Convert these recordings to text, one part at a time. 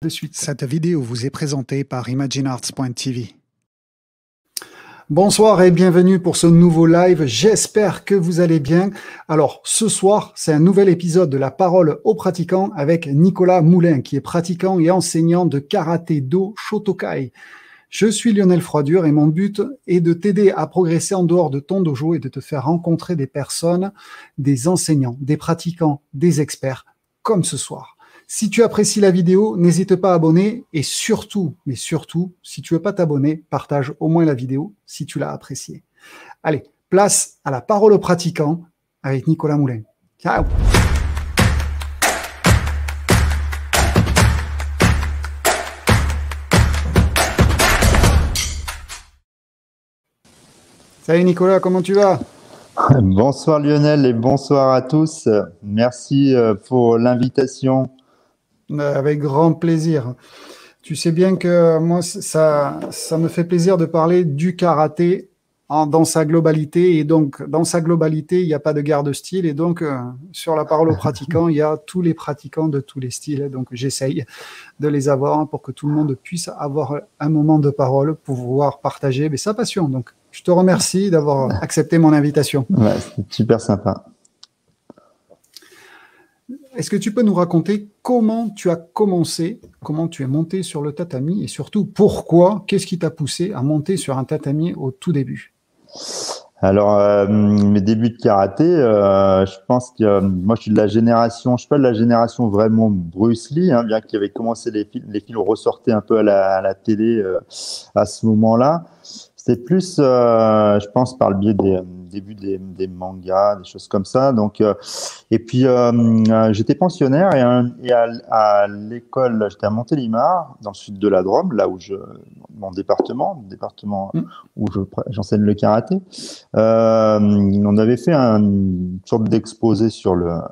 De suite, cette vidéo vous est présentée par ImagineArts.tv. Bonsoir et bienvenue pour ce nouveau live. J'espère que vous allez bien. Alors, ce soir, c'est un nouvel épisode de La Parole aux pratiquants avec Nicolas Moulin, qui est pratiquant et enseignant de karaté-do Shotokai. Je suis Lionel Froidure et mon but est de t'aider à progresser en dehors de ton dojo et de te faire rencontrer des personnes, des enseignants, des pratiquants, des experts, comme ce soir. Si tu apprécies la vidéo, n'hésite pas à abonner et surtout, mais surtout, si tu veux pas t'abonner, partage au moins la vidéo si tu l'as appréciée. Allez, place à La Parole aux pratiquants avec Nicolas Moulin. Ciao. Salut Nicolas, comment tu vas? Bonsoir Lionel et bonsoir à tous. Merci pour l'invitation. Avec grand plaisir. Tu sais bien que moi, ça me fait plaisir de parler du karaté dans sa globalité. Et donc, dans sa globalité, il n'y a pas de guerre de style. Et donc, sur La Parole aux pratiquants, il y a tous les pratiquants de tous les styles. Donc, j'essaye de les avoir pour que tout le monde puisse avoir un moment de parole pour pouvoir partager sa passion. Donc, je te remercie d'avoir accepté mon invitation. Ouais, c'est super sympa. Est-ce que tu peux nous raconter comment tu as commencé, comment tu es monté sur le tatami et surtout pourquoi, qu'est-ce qui t'a poussé à monter sur un tatami au tout début? Alors, mes débuts de karaté, je pense que moi je suis de la génération, je suis pas de la génération vraiment Bruce Lee, hein, bien qu'il y avait commencé les films ressortaient un peu à la télé à ce moment-là. C'était plus, je pense, par le biais des début des mangas, des choses comme ça. Donc, et puis j'étais pensionnaire et à l'école, j'étais à Montélimar, dans le sud de la Drôme, là où mon département où j'enseigne le karaté. On avait fait une sorte d'exposé sur le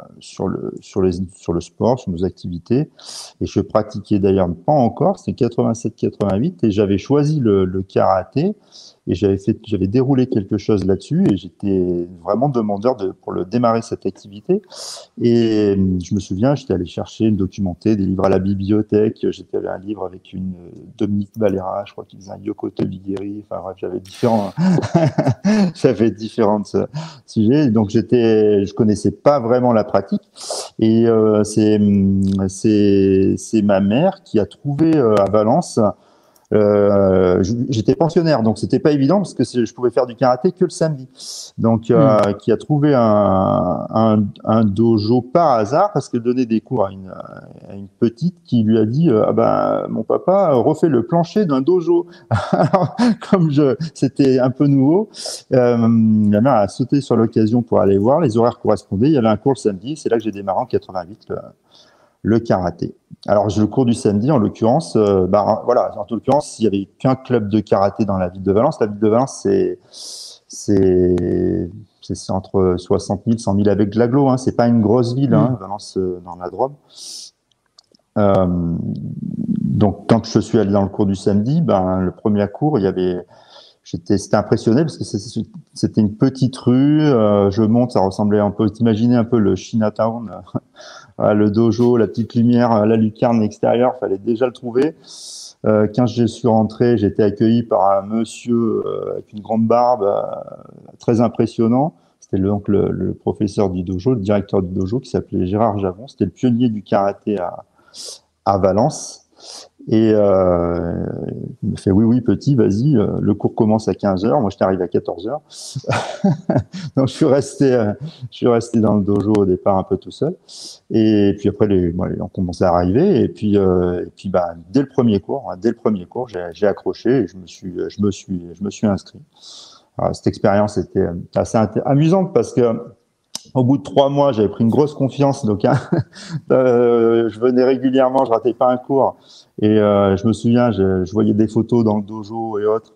sport, sur nos activités. Et je pratiquais d'ailleurs pas encore, c'était 87-88, et j'avais choisi le karaté. Et j'avais déroulé quelque chose là-dessus et j'étais vraiment demandeur pour démarrer cette activité. Et je me souviens, j'étais allé chercher, documenter des livres à la bibliothèque. J'étais allé à un livre avec une Dominique Valera, je crois qu'il faisait un Yoko Tobigeri. Enfin bref, j'avais différents sujets. Donc je connaissais pas vraiment la pratique. Et c'est ma mère qui a trouvé à Valence. J'étais pensionnaire, donc c'était pas évident parce que je pouvais faire du karaté que le samedi. Donc, qui a trouvé un dojo par hasard parce qu'elle donnait des cours à une petite qui lui a dit ah ben mon papa refait le plancher d'un dojo. Alors, comme c'était un peu nouveau, la mère a sauté sur l'occasion pour aller voir. Les horaires correspondaient. Il y avait un cours le samedi. C'est là que j'ai démarré en 88 le karaté. Alors, le cours du samedi, en l'occurrence, voilà, en l'occurrence, il n'y avait qu'un club de karaté dans la ville de Valence. La ville de Valence, c'est entre 60 000, 100 000 avec l'agglo, hein. C'est pas une grosse ville, hein, Valence, dans la Drôme. Donc, quand je suis allé dans le cours du samedi, le premier cours, c'était impressionné parce que c'était une petite rue. Je monte, ça ressemblait un peu, t'imaginer un peu le Chinatown, le dojo, la petite lumière, la lucarne extérieure, fallait déjà le trouver. Quand je suis rentré, j'ai été accueilli par un monsieur avec une grande barbe, très impressionnant. C'était donc le professeur du dojo, le directeur du dojo, qui s'appelait Gérard Javon. C'était le pionnier du karaté à Valence. Et il me fait oui petit, vas-y, le cours commence à 15h, moi je t'arrive à 14h. Donc je suis resté dans le dojo au départ un peu tout seul. Et puis après on commençait à arriver et puis dès le premier cours, j'ai accroché et je me suis inscrit. Alors, cette expérience était assez amusante parce que au bout de 3 mois, j'avais pris une grosse confiance, donc je venais régulièrement, je ratais pas un cours. Et je me souviens, je voyais des photos dans le dojo et autres.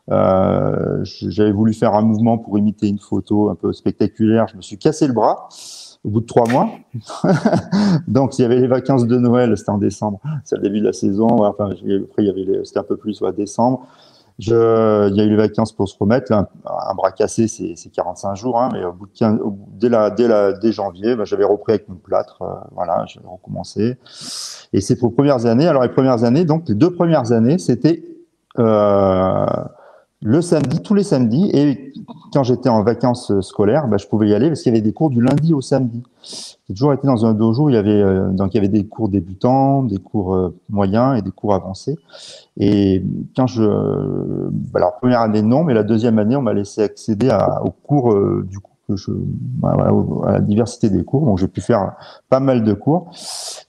J'avais voulu faire un mouvement pour imiter une photo un peu spectaculaire. Je me suis cassé le bras au bout de 3 mois. Donc, il y avait les vacances de Noël, c'était en décembre, c'est le début de la saison. Enfin, après, c'était un peu plus, décembre. Il y a eu les vacances pour se remettre. Là, un bras cassé, c'est 45 jours, hein, mais au bout de 15, dès janvier, bah, j'avais repris avec mon plâtre. Voilà, j'ai recommencé. Et c'est pour les premières années. Alors, les premières années, donc, les 2 premières années, c'était euh, le samedi, tous les samedis. Et quand j'étais en vacances scolaires, bah, je pouvais y aller parce qu'il y avait des cours du lundi au samedi. J'ai toujours été dans un dojo où donc il y avait des cours débutants, des cours moyens et des cours avancés. Et quand bah, la première année non, mais la deuxième année, on m'a laissé accéder aux cours du coup voilà, à la diversité des cours. Donc j'ai pu faire pas mal de cours.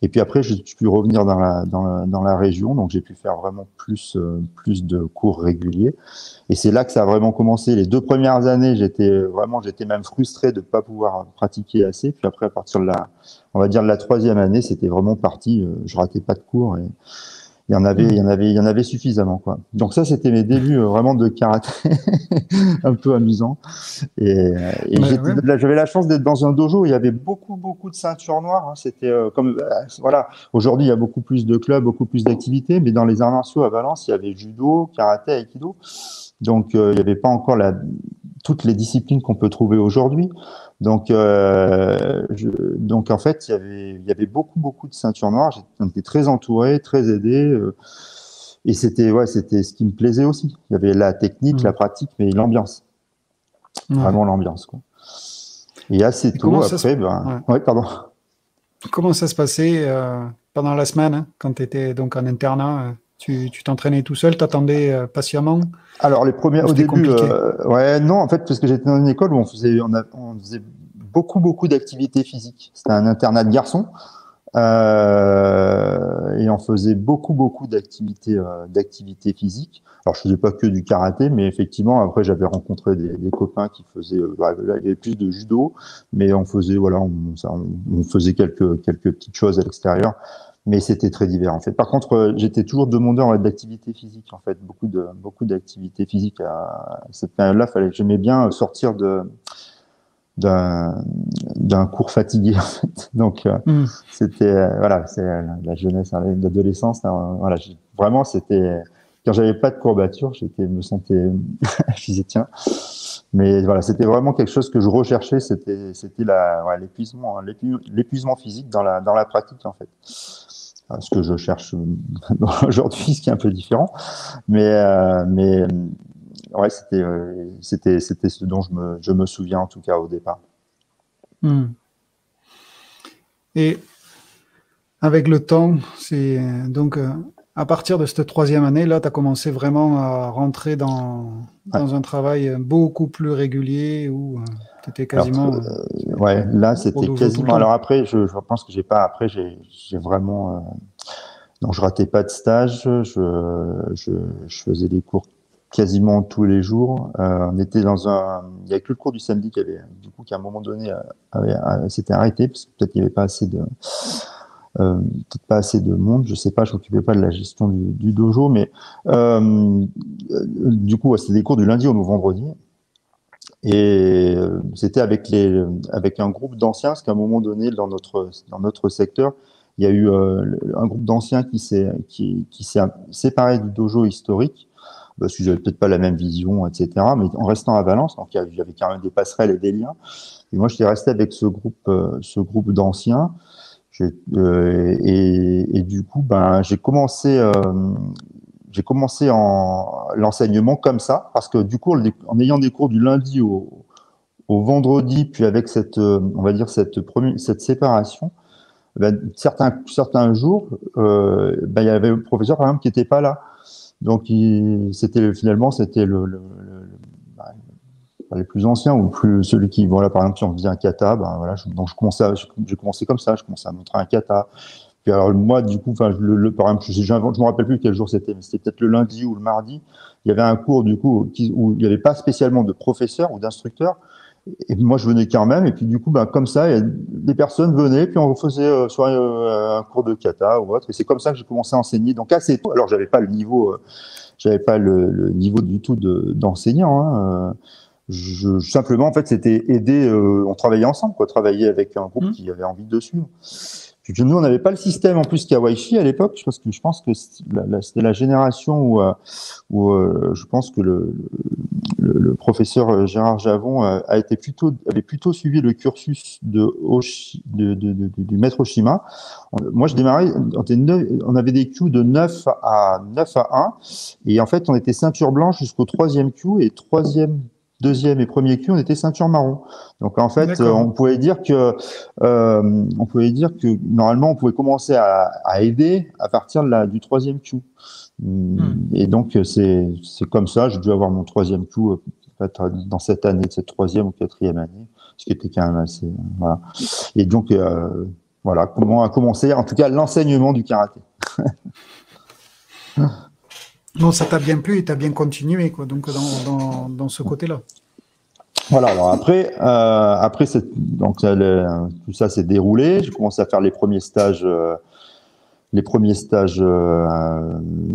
Et puis après, j'ai pu revenir dans la région, donc j'ai pu faire vraiment plus de cours réguliers. Et c'est là que ça a vraiment commencé. Les 2 premières années, j'étais même frustré de ne pas pouvoir pratiquer assez. Puis après, à partir on va dire de la troisième année, c'était vraiment parti. Je ratais pas de cours et il y en avait suffisamment, quoi. Donc ça, c'était mes débuts vraiment de karaté, un peu amusant. Et j'avais la chance d'être dans un dojo où il y avait beaucoup de ceintures noires. Hein. C'était voilà. Aujourd'hui, il y a beaucoup plus de clubs, beaucoup plus d'activités, mais dans les arts martiaux à Valence, il y avait judo, karaté, aikido. Donc, il n'y avait pas encore toutes les disciplines qu'on peut trouver aujourd'hui. Donc, donc en fait, il y avait beaucoup de ceintures noires. On était très entouré, très aidé. Et c'était ce qui me plaisait aussi. Il y avait la technique, la pratique, mais l'ambiance. Vraiment l'ambiance, quoi. Et assez tôt, après, pardon. Comment ça se passait pendant la semaine, hein, quand tu étais donc en internat tu t'entraînais tout seul, t'attendais patiemment? Alors au début, non, en fait, parce que j'étais dans une école où on faisait beaucoup d'activités physiques. C'était un internat de garçons. Et on faisait beaucoup d'activités physiques. Alors je faisais pas que du karaté, mais effectivement après j'avais rencontré des copains qui faisaient, là, il y avait plus de judo, mais on faisait on faisait quelques petites choses à l'extérieur, mais c'était très divers en fait. Par contre, j'étais toujours demandeur d'activités physiques en fait, beaucoup d'activités physiques à cette période-là. J'aimais bien sortir d'un cours fatigué en fait. Donc c'était voilà, c'est la jeunesse, l'adolescence. Voilà, vraiment c'était quand j'avais pas de courbature, me sentais, je disais tiens. Mais voilà, c'était vraiment quelque chose que je recherchais. C'était l'épuisement physique dans la pratique en fait. Ce que je cherche aujourd'hui, ce qui est un peu différent. Mais ouais, c'était ce dont je me souviens en tout cas au départ. Et avec le temps, c'est donc à partir de cette troisième année, là, tu as commencé vraiment à rentrer dans un travail beaucoup plus régulier où tu étais quasiment. Ouais, là, c'était quasiment. Alors après, je pense que j'ai vraiment. Donc, je ratais pas de stage. Je faisais des cours quasiment tous les jours. On était il y avait que le cours du samedi qui à un moment donné, s'était arrêté parce que peut-être qu'il n'y avait pas assez de monde. Je sais pas, je m'occupais pas de la gestion du dojo, mais du coup, c'était des cours du lundi au vendredi. Et c'était avec un groupe d'anciens, parce qu'à un moment donné, dans notre secteur, il y a eu un groupe d'anciens qui s'est séparé du dojo historique, parce qu'ils n'avaient peut-être pas la même vision, etc. Mais en restant à Valence, donc il y avait quand même des passerelles et des liens. Et moi, j'étais resté avec ce groupe d'anciens. Et du coup, j'ai commencé l'enseignement comme ça, parce que du coup, en ayant des cours du lundi au vendredi, puis avec on va dire cette séparation, certains jours, il y avait le professeur par exemple qui n'était pas là, donc finalement c'était les plus anciens ou celui qui, voilà, par exemple, si on faisait un kata, voilà, donc j'ai commencé comme ça, je commençais à montrer un kata. Puis alors moi, du coup, par exemple, je me rappelle plus quel jour c'était, mais c'était peut-être le lundi ou le mardi. Il y avait un cours du coup où il n'y avait pas spécialement de professeur ou d'instructeur. Et moi, je venais quand même. Et puis du coup, comme ça, des personnes venaient, puis on faisait soit un cours de kata ou autre. Et c'est comme ça que j'ai commencé à enseigner. Donc assez tôt. Alors j'avais pas le niveau du tout d'enseignant. Hein. Simplement, en fait, c'était aider. On travaillait ensemble, quoi. Travailler avec un groupe qui avait envie de suivre. Nous, on n'avait pas le système en plus Kawaii à l'époque. Je pense que c'était la génération où je pense que le professeur Gérard Javon avait plutôt suivi le cursus du maître Oshima. Moi, je démarrais, on avait des queues de 9 à 1, et en fait, on était ceinture blanche jusqu'au 3e queue, et 3e, 2e et 1er queue, on était ceinture marron. Donc en fait, on pouvait dire que normalement, on pouvait commencer à aider à partir du 3e queue. Et donc c'est comme ça. J'ai dû avoir mon 3e queue dans cette année, de cette 3e ou 4e année, ce qui était quand même assez voilà. Et donc voilà comment a commencé, en tout cas, l'enseignement du karaté. Non, ça t'a bien plu et t'as bien continué, quoi. Donc dans ce côté-là. Voilà. Alors après, donc tout ça s'est déroulé. J'ai commencé à faire les premiers stages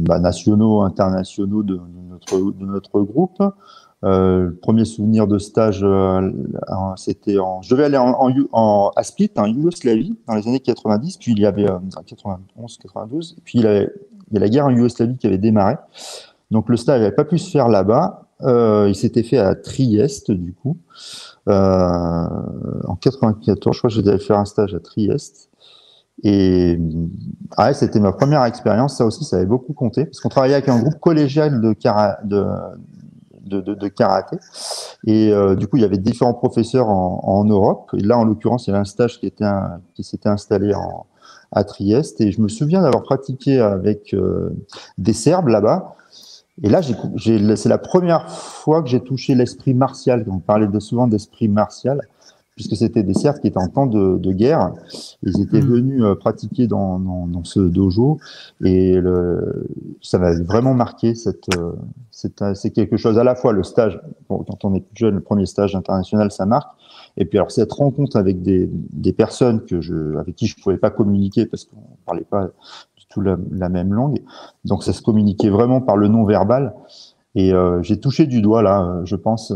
nationaux, internationaux de notre groupe. Le premier souvenir de stage, c'était je devais aller à Split, en Yougoslavie, dans les années 90. Puis il y avait 91, 92. Puis il y a la guerre en Yougoslavie qui avait démarré. Donc le stage n'avait pas pu se faire là-bas. Il s'était fait à Trieste, du coup, en 94. Je crois que j'étais allé faire un stage à Trieste. Et c'était ma première expérience. Ça aussi, ça avait beaucoup compté, parce qu'on travaillait avec un groupe collégial de karaté. Et du coup, il y avait différents professeurs en Europe. Et là, en l'occurrence, il y avait un stage qui s'était installé à Trieste. Et je me souviens d'avoir pratiqué avec des Serbes là-bas. Et là, c'est la première fois que j'ai touché l'esprit martial. On parlait souvent d'esprit martial, puisque c'était des Serbes qui étaient en temps de guerre. Ils étaient venus pratiquer dans ce dojo, et ça m'avait vraiment marqué. C'est quelque chose, à la fois le stage, quand on est plus jeune, le premier stage international, ça marque. Et puis alors cette rencontre avec des personnes avec qui je pouvais pas communiquer parce qu'on parlait pas du tout la même langue. Donc ça se communiquait vraiment par le non-verbal. Et j'ai touché du doigt là, je pense,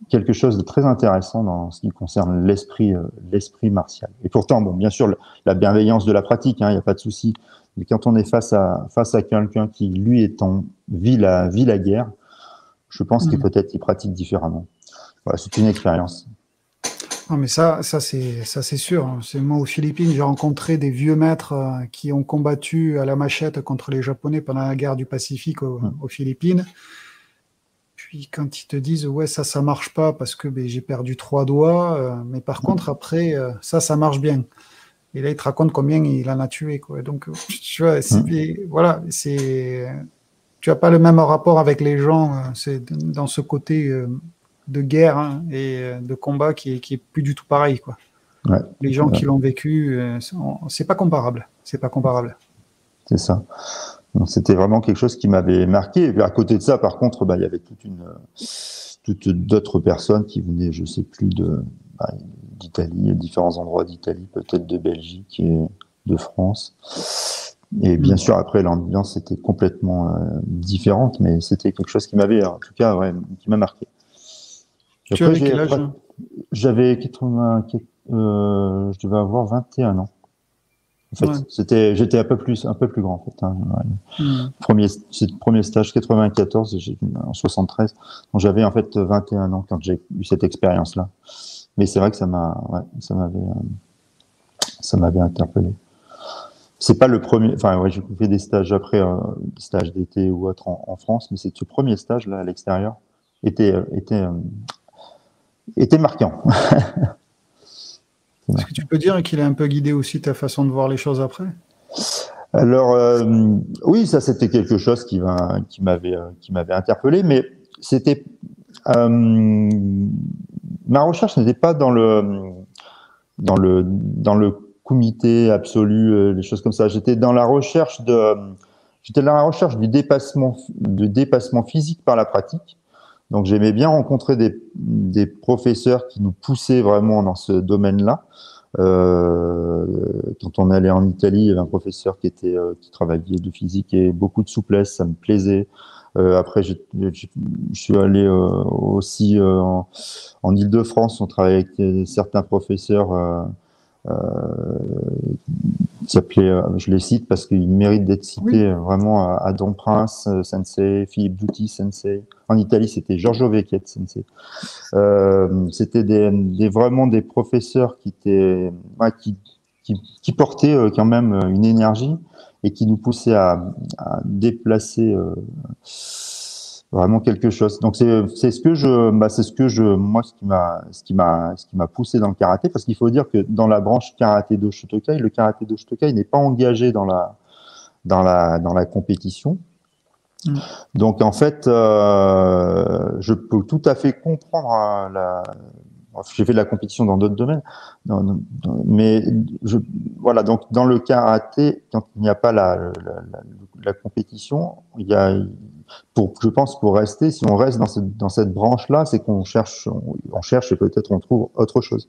quelque chose de très intéressant dans ce qui concerne l'esprit martial. Et pourtant, bon, bien sûr, la bienveillance de la pratique, il n'y a pas de souci. Mais quand on est face à quelqu'un qui, lui, vit la guerre, je pense que peut-être il pratique différemment. Voilà, c'est une expérience. Non, mais ça c'est sûr. C'est moi aux Philippines, j'ai rencontré des vieux maîtres qui ont combattu à la machette contre les Japonais pendant la guerre du Pacifique aux Philippines. Puis quand ils te disent ouais ça marche pas parce que j'ai perdu 3 doigts, mais par contre après ça marche bien. Et là il te raconte combien il en a tué, quoi. Donc tu vois, voilà, tu as pas le même rapport avec les gens. C'est dans ce côté de guerre et de combat qui est plus du tout pareil, quoi. Ouais, les gens qui l'ont vécu, c'est pas comparable. C'est pas comparable. C'est ça. Donc, c'était vraiment quelque chose qui m'avait marqué. Et puis, à côté de ça, par contre, il y avait toutes d'autres personnes qui venaient, je sais plus, d'Italie, différents endroits d'Italie, peut-être de Belgique et de France. Et bien sûr, après, l'ambiance était complètement différente, mais c'était quelque chose qui m'avait, en tout cas, qui m'a marqué. Tu avais quel âge? J'avais 80, je devais avoir 21 ans. En fait, j'étais un peu plus grand, en fait. Premier stage 94, en 73. Donc j'avais en fait 21 ans quand j'ai eu cette expérience-là. Mais c'est vrai que ça m'avait interpellé. C'est pas le premier. Enfin, j'ai fait des stages après, des stages d'été ou autre en France, mais ce premier stage là à l'extérieur était marquant. Est-ce que tu peux dire qu'il a un peu guidé aussi ta façon de voir les choses après? Alors oui, ça c'était quelque chose qui m'avait interpellé, mais c'était ma recherche n'était pas dans le comité absolu, les choses comme ça. J'étais dans la recherche du dépassement physique par la pratique. Donc j'aimais bien rencontrer des professeurs qui nous poussaient vraiment dans ce domaine-là. Quand on allait en Italie, il y avait un professeur qui travaillait de physique et beaucoup de souplesse, ça me plaisait. Après, je suis allé aussi en Île-de-France. On travaillait avec certains professeurs qui s'appelait, je les cite parce qu'ils méritent d'être cités, vraiment Adam Prince sensei, Philippe Douti sensei. En Italie, c'était Giorgio Vecchiette sensei. C'était vraiment des professeurs qui étaient, qui portaient quand même une énergie et qui nous poussaient à déplacer vraiment quelque chose. Donc c'est ce que moi ce qui m'a poussé dans le karaté, parce qu'il faut dire que dans la branche karaté do Shotokai, le karaté do Shotokai n'est pas engagé dans la compétition. Donc en fait, je peux tout à fait comprendre j'ai fait de la compétition dans d'autres domaines, mais voilà, donc dans le karaté, quand il n'y a pas la compétition, je pense pour rester, si on reste dans cette branche-là, c'est qu'on cherche, on cherche et peut-être on trouve autre chose.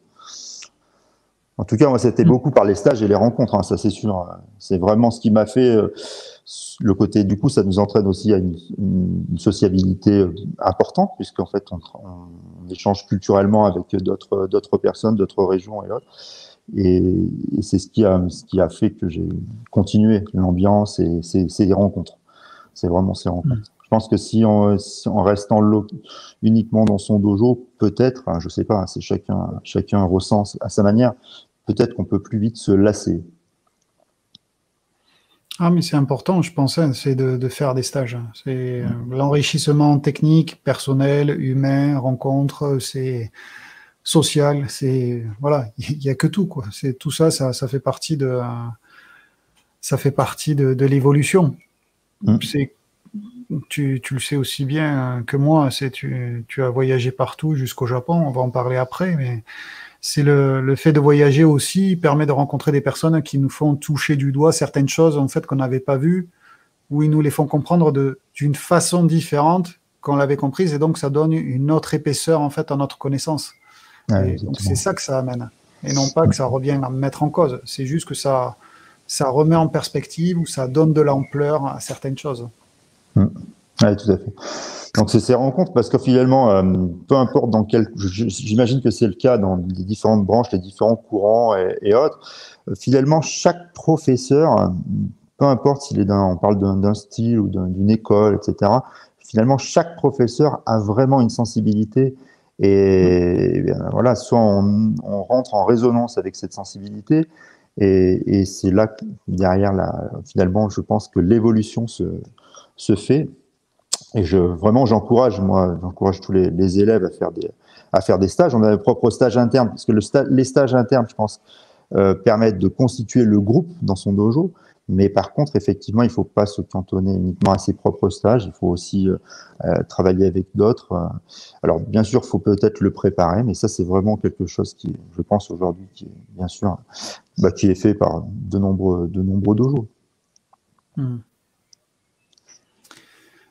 En tout cas, moi, c'était beaucoup par les stages et les rencontres, hein, ça c'est sûr. C'est vraiment ce qui m'a fait le côté. Du coup, ça nous entraîne aussi à une sociabilité importante, puisqu'en fait, on échange culturellement avec d'autres personnes, d'autres régions et autres. Et c'est ce qui a fait que j'ai continué l'ambiance et ces rencontres. C'est vraiment ces rencontres. Je pense que si en restant uniquement dans son dojo, peut-être, hein, je sais pas, c'est chacun ressent à sa manière, peut-être qu'on peut plus vite se lasser. Ah, mais c'est important, je pense, hein, c'est de faire des stages. C'est l'enrichissement technique, personnel, humain, rencontre, c'est social, c'est voilà, il y a que tout quoi. C'est tout ça, ça fait partie de l'évolution. C'est tu le sais aussi bien que moi, tu as voyagé partout jusqu'au Japon, on va en parler après, mais c'est le fait de voyager aussi permet de rencontrer des personnes qui nous font toucher du doigt certaines choses en fait qu'on n'avait pas vues, ou ils nous les font comprendre d'une façon différente qu'on l'avait comprise, et donc ça donne une autre épaisseur en fait à notre connaissance. Ouais, donc c'est ça que ça amène, et non pas que ça revient à mettre en cause. C'est juste que ça remet en perspective ou ça donne de l'ampleur à certaines choses. Oui, tout à fait. Donc c'est ces rencontres, parce que finalement, peu importe dans quel, j'imagine que c'est le cas dans les différentes branches, les différents courants et autres. Finalement, chaque professeur, peu importe on parle d'un style ou d'une école, etc. Finalement, chaque professeur a vraiment une sensibilité, et bien, voilà, soit on rentre en résonance avec cette sensibilité, et c'est là que derrière finalement, je pense que l'évolution se fait. Et vraiment, j'encourage tous les élèves à faire des stages. On a nos propres stages internes, parce que les stages internes, je pense, permettent de constituer le groupe dans son dojo. Mais par contre, effectivement, il ne faut pas se cantonner uniquement à ses propres stages. Il faut aussi travailler avec d'autres. Alors, bien sûr, il faut peut-être le préparer, mais ça, c'est vraiment quelque chose qui, je pense, aujourd'hui, qui est bien sûr, qui est fait par de nombreux dojos.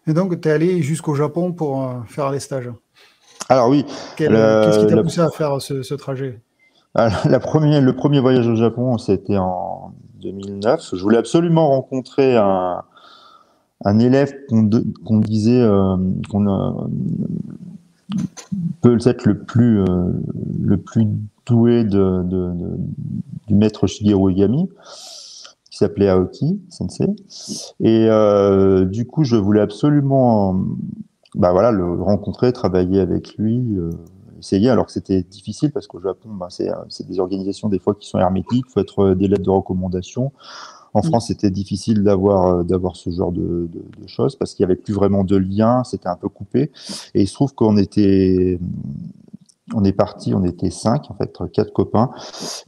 Et donc, tu es allé jusqu'au Japon pour faire les stages. Alors oui. Qu'est-ce qui t'a poussé à faire ce trajet? Le premier voyage au Japon, c'était en 2009. Je voulais absolument rencontrer un élève qu'on disait peut être le plus doué du maître Shigeru Igami, qui s'appelait Aoki Sensei. Et du coup, je voulais absolument le rencontrer, travailler avec lui, essayer, alors que c'était difficile, parce qu'au Japon, c'est des organisations des fois qui sont hermétiques, il faut être des lettres de recommandation. En France, c'était difficile d'avoir ce genre de choses, parce qu'il n'y avait plus vraiment de lien, c'était un peu coupé. Et il se trouve qu'on était 5, en fait, 4 copains,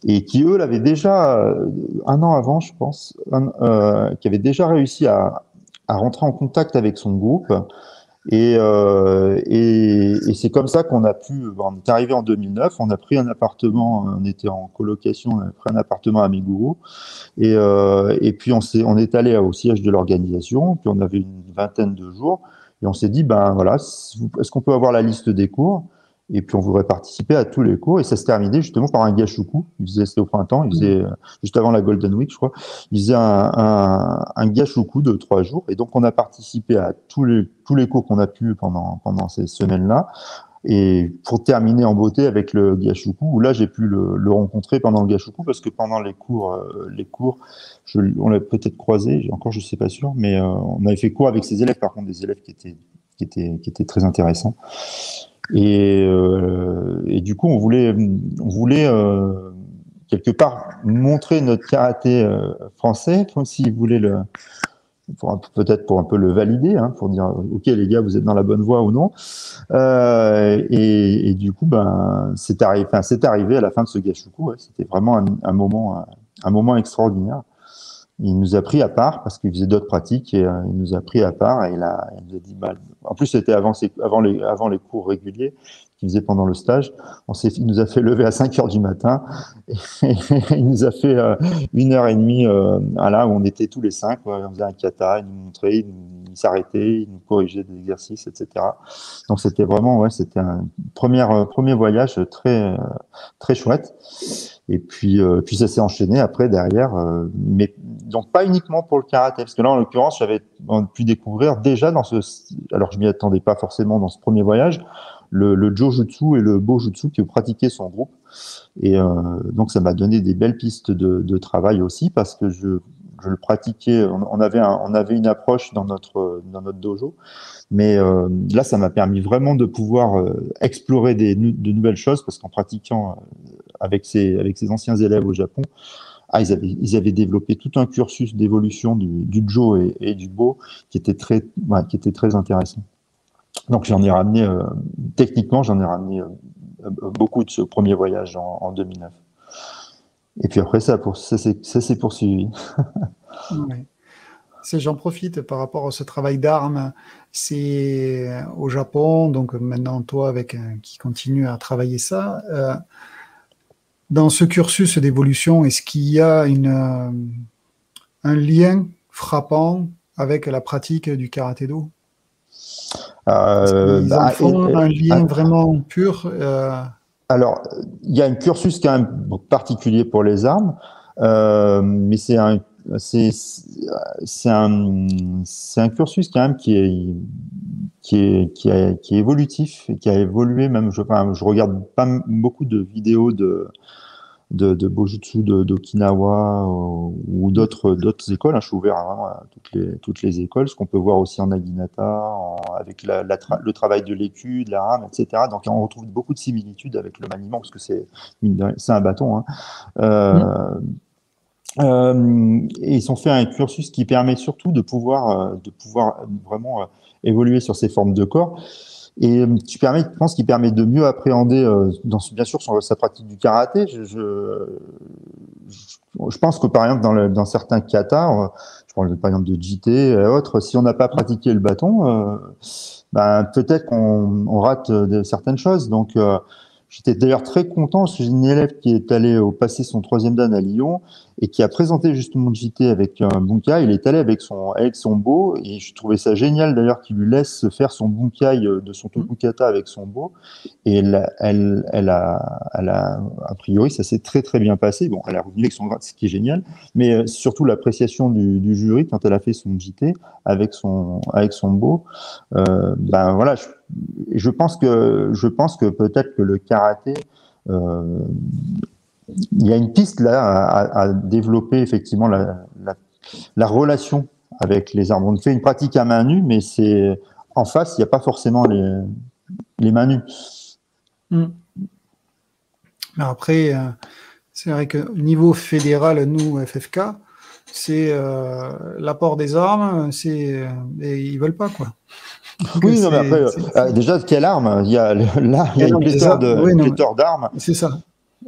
et qui, eux, l'avaient déjà, un an avant, je pense, qui avaient déjà réussi à rentrer en contact avec son groupe. Et c'est comme ça qu'on a on est arrivé en 2009, on a pris un appartement, on était en colocation, on a pris un appartement à Meguro, et puis on est allé au siège de l'organisation, puis on avait une vingtaine de jours, et on s'est dit, est-ce qu'on peut avoir la liste des cours? Et puis on voudrait participer à tous les cours, et ça se terminait justement par un gashuku. C'était au printemps, il faisait juste avant la Golden Week, je crois. Il faisait un gashuku de 3 jours, et donc on a participé à tous les cours qu'on a pu pendant ces semaines-là. Et pour terminer en beauté avec le Gashuku, où là j'ai pu le rencontrer pendant le Gashuku, parce que pendant les cours, on l'a peut-être croisé, encore je sais pas sûr, mais on avait fait cours avec ses élèves, par contre des élèves qui étaient très intéressants. Et du coup on voulait quelque part montrer notre karaté français, s'il voulait peut-être pour un peu le valider, hein, pour dire ok les gars vous êtes dans la bonne voie ou non. Et du coup c'est arrivé à la fin de ce Gashuku, ouais, c'était vraiment un moment extraordinaire. Il nous a pris à part parce qu'il faisait d'autres pratiques et il nous a pris à part et il nous a dit en plus c'était avant les cours réguliers qu'il faisait pendant le stage. Il nous a fait lever à 5 heures du matin et il nous a fait 1 heure et demie là où on était tous les 5, ouais, on faisait un kata, il nous montrait, il s'arrêtait, il nous corrigeait des exercices, etc. Donc c'était vraiment c'était un premier voyage très chouette. Et puis ça s'est enchaîné après derrière, mais donc pas uniquement pour le karaté, parce que là en l'occurrence j'avais pu découvrir déjà alors je m'y attendais pas forcément dans ce premier voyage, le Jojutsu et le Bojutsu que pratiquait son groupe, et donc ça m'a donné des belles pistes de travail aussi, parce que je le pratiquais, on avait une approche dans notre dojo, mais là ça m'a permis vraiment de pouvoir explorer de nouvelles choses, parce qu'en pratiquant avec ses anciens élèves au Japon, ils avaient développé tout un cursus d'évolution du Jo et du Bo qui était très intéressant. Donc techniquement j'en ai ramené beaucoup de ce premier voyage en 2009. Et puis après ça s'est poursuivi. Ouais. J'en profite par rapport à ce travail d'armes. C'est au Japon, donc maintenant toi qui continue à travailler ça. Dans ce cursus d'évolution, est-ce qu'il y a un lien frappant avec la pratique du karaté-do? Ils en font un lien vraiment pur. Alors, il y a un cursus quand même particulier pour les armes, mais c'est un cursus quand même qui est évolutif et qui a évolué même. Je regarde pas beaucoup de vidéos de Bojutsu d'Okinawa ou d'autres écoles. Hein. Je suis ouvert vraiment à toutes les écoles, ce qu'on peut voir aussi en Naginata, avec le travail de l'écu, de la rame, etc. Donc on retrouve beaucoup de similitudes avec le maniement, parce que c'est un bâton. Hein. Et ils ont fait un cursus qui permet surtout de pouvoir vraiment évoluer sur ces formes de corps. Et je pense qu'il permet de mieux appréhender, bien sûr, sa pratique du karaté. Je pense que par exemple dans certains katas, je parle par exemple de JT et autres, si on n'a pas pratiqué le bâton, peut-être qu'on rate certaines choses. Donc j'étais d'ailleurs très content, parce que j'ai une élève qui est allée passer son 3e dan à Lyon et qui a présenté justement le JT avec un bunkai. Il est allé avec son bo, et je trouvais ça génial d'ailleurs qu'il lui laisse faire son bunkai de son tokukata avec son bo. Et elle a priori, ça s'est très très bien passé. Bon, elle a revenu avec son grade, ce qui est génial, mais surtout l'appréciation du jury quand elle a fait son JT avec son bo. Voilà, je pense que peut-être que le karaté, il y a une piste là à développer effectivement la relation avec les armes. On fait une pratique à main nue, mais en face, il n'y a pas forcément les mains nues. Mais après, c'est vrai que niveau fédéral, nous, FFK, c'est l'apport des armes, et ils veulent pas, quoi. Donc oui, non, mais après, déjà, quelle arme? Il y a une pléthore d'armes. C'est ça.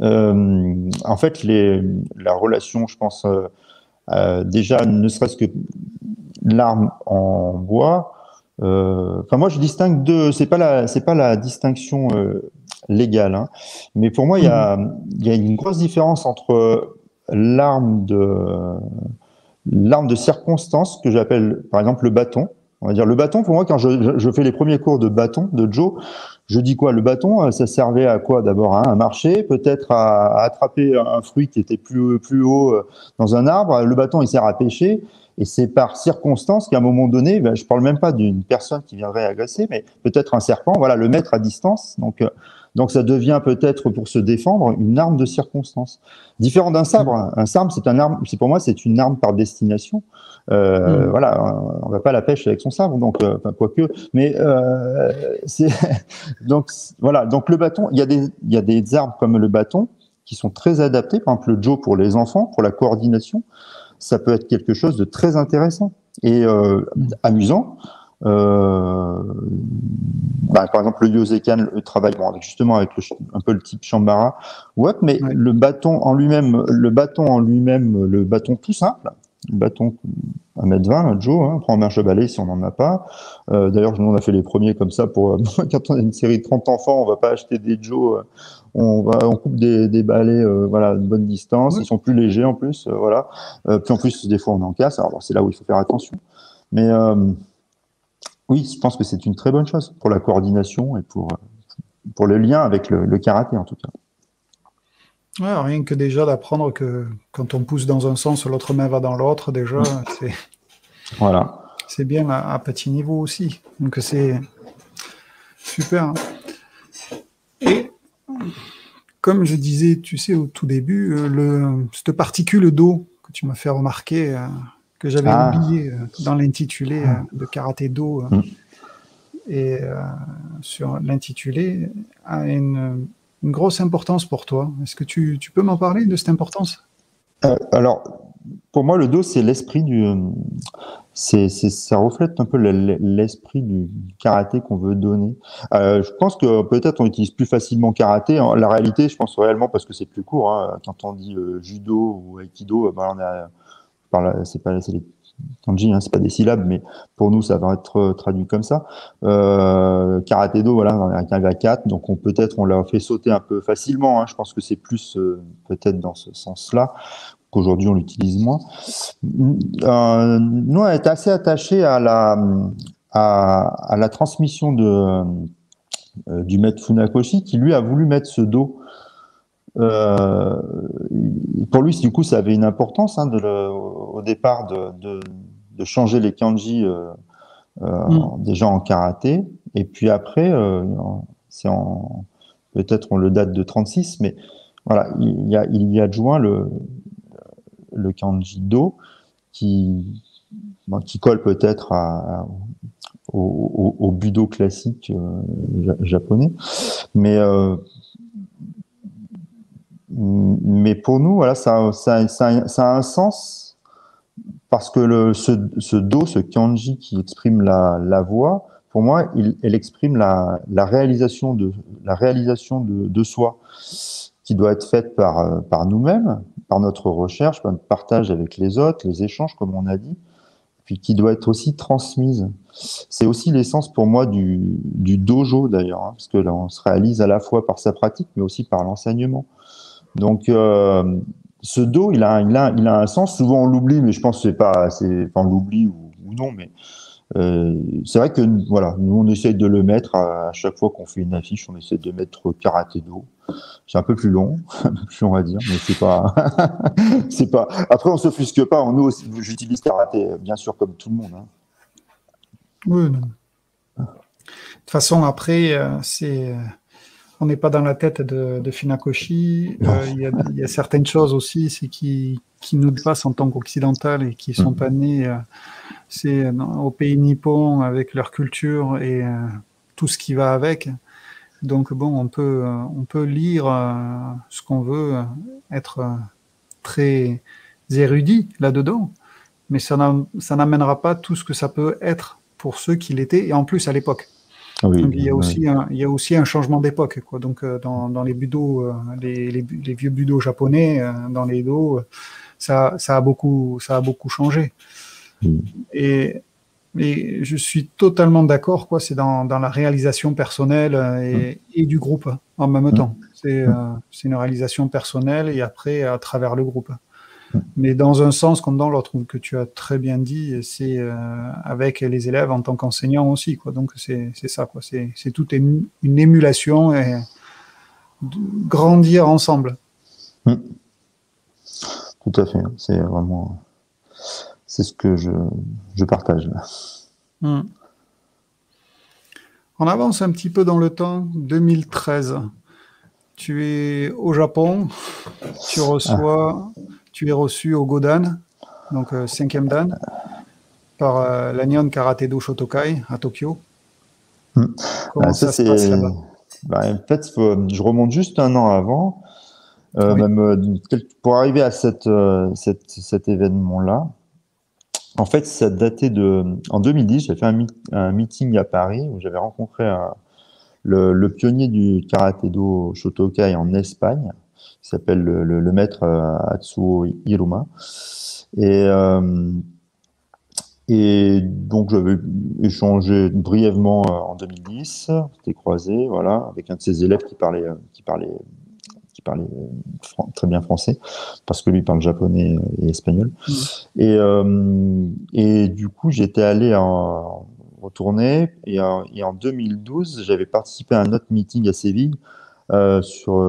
En fait, la relation, je pense, déjà, ne serait-ce que l'arme en bois. Moi, je distingue deux. C'est pas la distinction légale, hein, mais pour moi, il y a une grosse différence entre l'arme de circonstance, que j'appelle, par exemple, le bâton. On va dire le bâton, pour moi, quand je fais les premiers cours de bâton, de Jo, je dis quoi? Le bâton, ça servait à quoi? D'abord à marcher, peut-être à attraper un fruit qui était plus haut dans un arbre. Le bâton, il sert à pêcher. Et c'est par circonstance qu'à un moment donné, je parle même pas d'une personne qui viendrait agresser, mais peut-être un serpent, voilà, le mettre à distance. Donc ça devient peut-être pour se défendre une arme de circonstance. Différent d'un sabre. Un sabre, pour moi, c'est une arme par destination. Voilà, on va pas à la pêche avec son sabre, donc quoique. Mais donc voilà. Donc le bâton, il y a des armes comme le bâton qui sont très adaptés. Par exemple, le Joe pour les enfants, pour la coordination, ça peut être quelque chose de très intéressant et amusant. Par exemple, le Yosekan travaille justement avec un peu le type Shambara, mais le bâton en lui-même, le bâton tout simple, le bâton 1m20, le Joe, on prend un marche à balai si on n'en a pas. D'ailleurs, nous on a fait les premiers comme ça pour quand on a une série de 30 enfants, on va pas acheter des Joe, on coupe des balais, voilà, une bonne distance, ils sont plus légers en plus, voilà. Puis en plus, des fois on en casse, alors c'est là où il faut faire attention. Mais oui, je pense que c'est une très bonne chose pour la coordination et pour le lien avec le karaté en tout cas. Ouais, rien que déjà d'apprendre que quand on pousse dans un sens, l'autre main va dans l'autre, déjà, voilà. C'est bien à petit niveau aussi. Donc c'est super. Et comme je disais, tu sais, au tout début, cette particule d'eau que tu m'as fait remarquer, que j'avais oublié dans l'intitulé de Karaté Do, et sur l'intitulé, a une grosse importance pour toi. Est-ce que tu peux m'en parler de cette importance? Alors, pour moi, le Do, c'est l'esprit ça reflète un peu l'esprit du karaté qu'on veut donner. Je pense que peut-être on utilise plus facilement karaté. La réalité, je pense réellement parce que c'est plus court. Hein. Quand on dit judo ou aikido, c'est les kanji, c'est pas des syllabes, mais pour nous, ça va être traduit comme ça. Karaté do, voilà, on arrive à 4, donc on l'a fait sauter un peu facilement. Hein. Je pense que c'est plus peut-être dans ce sens-là qu'aujourd'hui on l'utilise moins. Nous, on est assez attachés à la transmission du maître Funakoshi, qui lui a voulu mettre ce do. Pour lui, du coup, ça avait une importance au départ de changer les kanji déjà en karaté. Et puis après, peut-être on le date de 36, mais voilà, il y adjoint le kanji do qui colle peut-être au budo classique japonais, mais pour nous, voilà, ça a un sens parce que ce do, ce kanji qui exprime la voix, pour moi, elle exprime la réalisation de soi, qui doit être faite par nous-mêmes, par notre recherche, par notre partage avec les autres, les échanges, comme on a dit, puis qui doit être aussi transmise. C'est aussi l'essence pour moi du dojo d'ailleurs, parce que là, on se réalise à la fois par sa pratique, mais aussi par l'enseignement. Donc, ce do, il a un sens. Souvent, on l'oublie, mais je pense que on l'oublie ou non, mais c'est vrai que voilà, nous on essaye de le mettre à chaque fois qu'on fait une affiche, on essaie de mettre karaté do. C'est un peu plus long, à dire, mais c'est pas. Après, on s'offusque pas. Nous aussi, j'utilise karaté, bien sûr, comme tout le monde. Hein. Oui. Non. De toute façon, après, on n'est pas dans la tête de Funakoshi. Il y a certaines choses aussi, c'est qui nous dépassent en tant qu'occidental et qui sont pas nés. Au pays nippon avec leur culture et tout ce qui va avec. Donc bon, on peut lire ce qu'on veut, être très érudit là-dedans, mais ça n'amènera pas tout ce que ça peut être pour ceux qui l'étaient, et en plus à l'époque. Oui, donc, il y a aussi un changement d'époque, quoi. Donc dans les budo, les vieux budo japonais, dans les do, ça a beaucoup changé. Et je suis totalement d'accord, quoi. C'est dans la réalisation personnelle et du groupe en même temps. C'est une réalisation personnelle et après à travers le groupe. Mais dans un sens comme dans l'autre, que tu as très bien dit, c'est avec les élèves en tant qu'enseignant aussi, quoi. Donc c'est ça, quoi. C'est toute une émulation et grandir ensemble. Tout à fait. C'est vraiment. c'est ce que je partage. Hmm. On avance un petit peu dans le temps. 2013, tu es au Japon, tu es reçu au Godan, donc 5e dan, par la Nihon Karate-do Shotokai à Tokyo. Comment Ça, ça se passe c'est. là-bas? En fait, je remonte juste un an avant, Oui, pour arriver à cet événement-là. En fait, ça datait en 2010, j'ai fait un meeting à Paris où j'avais rencontré le pionnier du karaté-do Shotokai en Espagne, qui s'appelle le maître Atsuo Hiruma. Et donc, j'avais échangé brièvement en 2010, on s'était croisé, voilà, avec un de ses élèves qui parlait très bien français, parce que lui parle japonais et espagnol. hmm, Et du coup, j'étais allé retourner, et en 2012, j'avais participé à un autre meeting à Séville, sur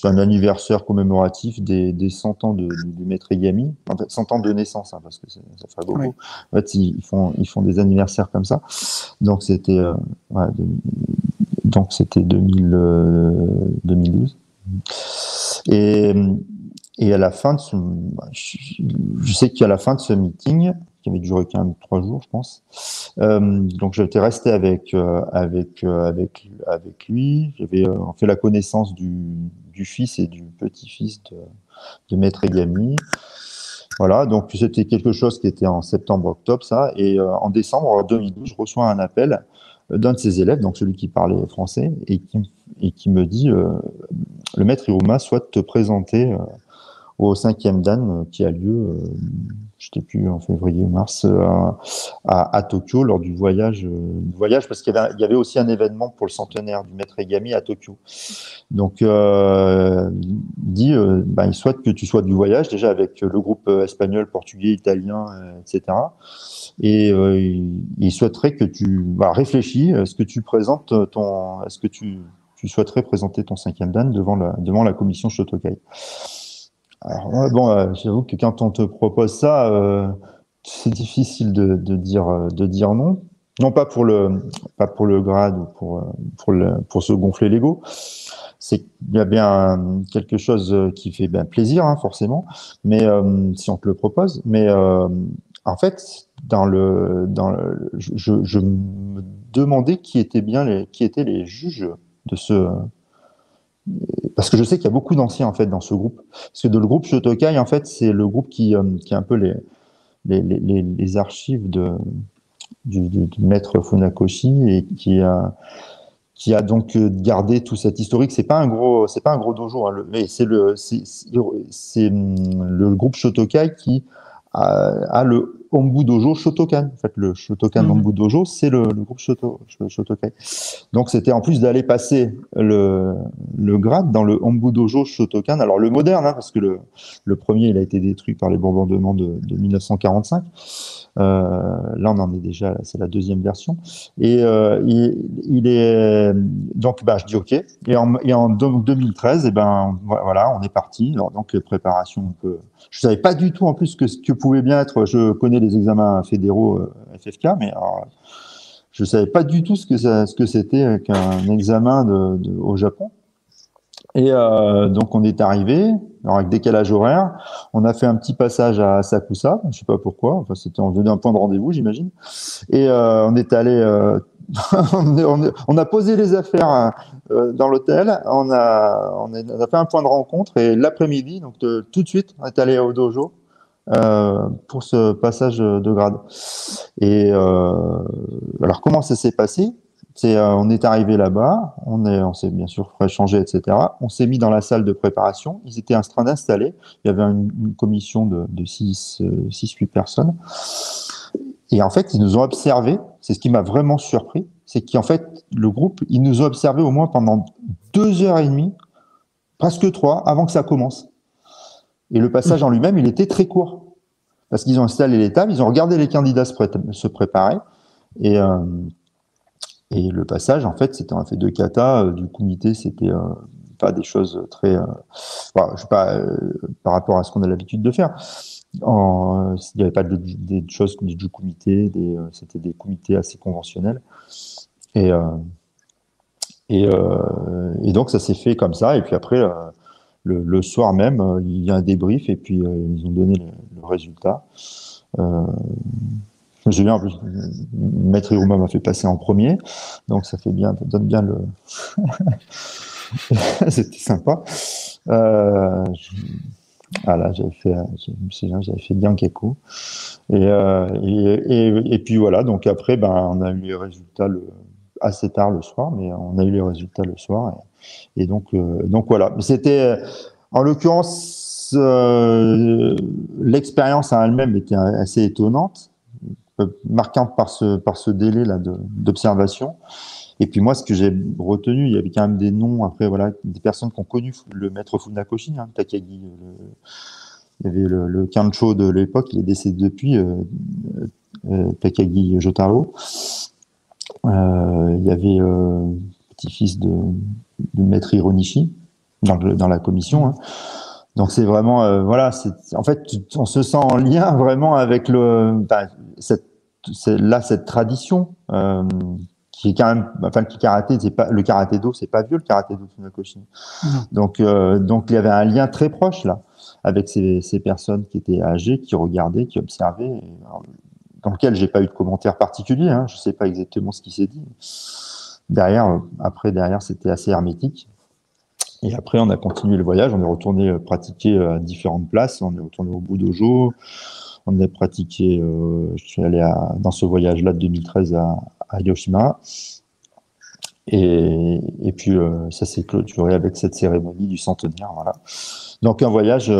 un anniversaire commémoratif des 100 ans du maître Yami, en fait 100 ans de naissance, hein, parce que ça fait oui. beaucoup. En fait, ils font des anniversaires comme ça. Donc c'était ouais, 2012. Et, et à la fin de je sais qu'à la fin de ce meeting, qui avait duré quand même 3 jours, je pense. Donc j'étais resté avec lui. J'avais fait la connaissance du fils et du petit-fils de Maître Egami. Voilà, donc c'était quelque chose qui était en septembre-octobre, ça. Et en décembre 2012, je reçois un appel d'un de ses élèves, donc celui qui parlait français, et qui me dit le maître Hiruma souhaite te présenter au 5e dan qui a lieu, je ne sais plus, en février ou mars, à Tokyo lors du voyage, parce qu'il y avait aussi un événement pour le centenaire du maître Egami à Tokyo. Donc, il dit, il souhaite que tu sois du voyage, déjà avec le groupe espagnol, portugais, italien, etc. Et il souhaiterait que tu réfléchis, est-ce que tu présentes est-ce que tu souhaiterais présenter ton 5e dan devant la commission Shotokai. Alors, ouais, bon, j'avoue que quand on te propose ça, c'est difficile de dire non. Non pas pas pour le grade ou pour se gonfler l'ego. C'est qu'il y a bien quelque chose qui fait bien plaisir, hein, forcément, mais si on te le propose. Mais en fait, je me demandais qui étaient les juges de ce. Parce que je sais qu'il y a beaucoup d'anciens en fait dans ce groupe. Parce que le groupe Shotokai, en fait, c'est le groupe qui a un peu les archives du maître Funakoshi, et qui a donc gardé tout cet historique. C'est pas un gros dojo, hein, mais c'est le groupe Shotokai qui a le Hombu Dojo Shotokan. En fait, le Shotokan Mhm. Hombu Dojo, c'est le groupe Shotokai. Donc, c'était en plus d'aller passer le grade dans le Hombu Dojo Shotokan. Alors, le moderne, hein, parce que le premier, il a été détruit par les bombardements de 1945. Là, on en est déjà, c'est la deuxième version. Et il est donc, je dis OK. Et en 2013, voilà, on est parti. Alors, donc, les préparations un peu. Je savais pas du tout en plus ce que pouvait bien être. Je connais les examens fédéraux FFK, mais alors, je savais pas du tout ce que c'était qu'un examen au Japon. Et donc on est arrivé, alors avec décalage horaire, on a fait un petit passage à Asakusa, je sais pas pourquoi, enfin c'était on donnait un point de rendez-vous, j'imagine. Et on est allé, on a posé les affaires dans l'hôtel, on a fait un point de rencontre, et l'après-midi, donc tout de suite, on est allé au dojo pour ce passage de grade. Et alors comment ça s'est passé? On est arrivé là-bas, on s'est bien sûr échangé, etc. On s'est mis dans la salle de préparation. Ils étaient en train d'installer. Il y avait une commission de 6-8 personnes. Et en fait, ils nous ont observés. C'est ce qui m'a vraiment surpris. C'est qu'en fait, le groupe, ils nous ont observés au moins pendant 2h30, presque 3, avant que ça commence. Et le passage en lui-même, il était très court. Parce qu'ils ont installé les tables, ils ont regardé les candidats se préparer. Et le passage, en fait, on a fait 2 katas du comité, c'était pas des choses très, je sais pas, par rapport à ce qu'on a l'habitude de faire. Il n'y avait pas des choses comme du jukumité, c'était des comités assez conventionnels. Et, et donc, ça s'est fait comme ça. Et puis après, le soir même, il y a un débrief et puis ils ont donné le résultat. Je me souviens, en plus, Maître Iruma m'a fait passer en premier, donc ça donne bien le. C'était sympa. Voilà, j'avais fait bien Keiko. Et puis voilà, donc après, on a eu les résultats assez tard le soir, mais on a eu les résultats le soir. Et donc voilà. C'était, en l'occurrence, l'expérience en elle-même était assez étonnante, marquante par ce délai là d'observation. Et puis moi, ce que j'ai retenu, il y avait quand même des noms, après, voilà, des personnes qui ont connu le maître Funakoshi, Takagi. Il y avait le Kancho de l'époque, il est décédé depuis, Takagi Jotaro. Il y avait petit-fils de maître Hironishi dans la commission. Donc c'est vraiment, voilà, en fait, on se sent en lien vraiment avec cette tradition. Qui est quand même, enfin, le karaté-do, c'est pas vieux, le karaté-do de Funakoshi. Donc il y avait un lien très proche, là, avec ces personnes qui étaient âgées, qui regardaient, qui observaient, dans lequel j'ai pas eu de commentaires particuliers, je sais pas exactement ce qui s'est dit. Derrière, c'était assez hermétique. Et après, on a continué le voyage, on est retourné pratiquer à différentes places, on est retourné au Budojo, on a pratiqué, je suis allé dans ce voyage-là de 2013 à Hiroshima. Et puis, ça s'est clôturé avec cette cérémonie du centenaire. Voilà. Donc, un voyage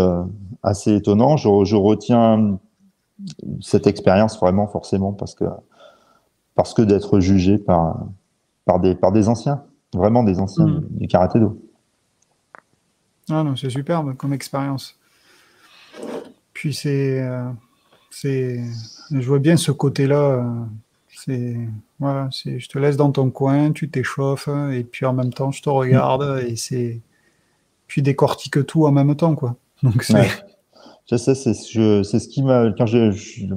assez étonnant. Je retiens cette expérience vraiment, forcément, parce que d'être jugé par des anciens, vraiment des anciens du karaté-do. Ah non, c'est superbe comme expérience. Puis je vois bien ce côté-là. Voilà, je te laisse dans ton coin, tu t'échauffes, et puis en même temps, je te regarde, et puis décortique tout en même temps, quoi. Donc ouais. Je sais, c'est ce qui m'a, quand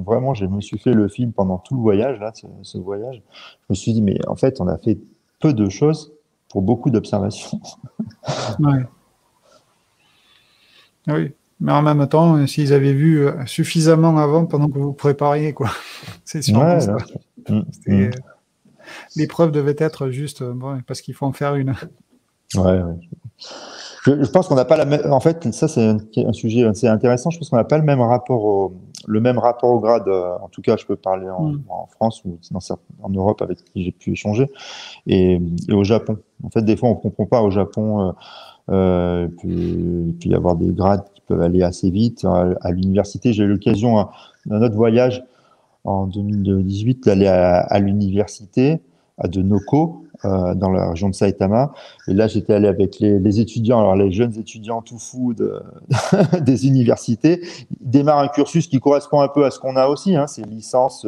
vraiment, je me suis fait le film pendant tout le voyage, là, ce voyage, je me suis dit, mais en fait, on a fait peu de choses pour beaucoup d'observations. Ouais. Oui, mais en même temps, s'ils avaient vu suffisamment avant pendant que vous prépariez, quoi. C'est sûrement ça. L'épreuve devait être juste parce qu'il faut en faire une. Ouais. Je pense qu'on n'a pas la même. En fait, ça c'est un sujet assez intéressant. Je pense qu'on n'a pas le même rapport au grade. En tout cas, je peux parler en France ou en Europe avec qui j'ai pu échanger, et au Japon. En fait, des fois, on comprend pas au Japon. Puis avoir des grades qui peuvent aller assez vite. À l'université, j'ai eu l'occasion d'un autre voyage en 2018 d'aller à l'université de Noko, dans la région de Saitama. Et là, j'étais allé avec les étudiants, alors les jeunes étudiants tout fous des universités. Ils démarrent un cursus qui correspond un peu à ce qu'on a aussi, c'est licence,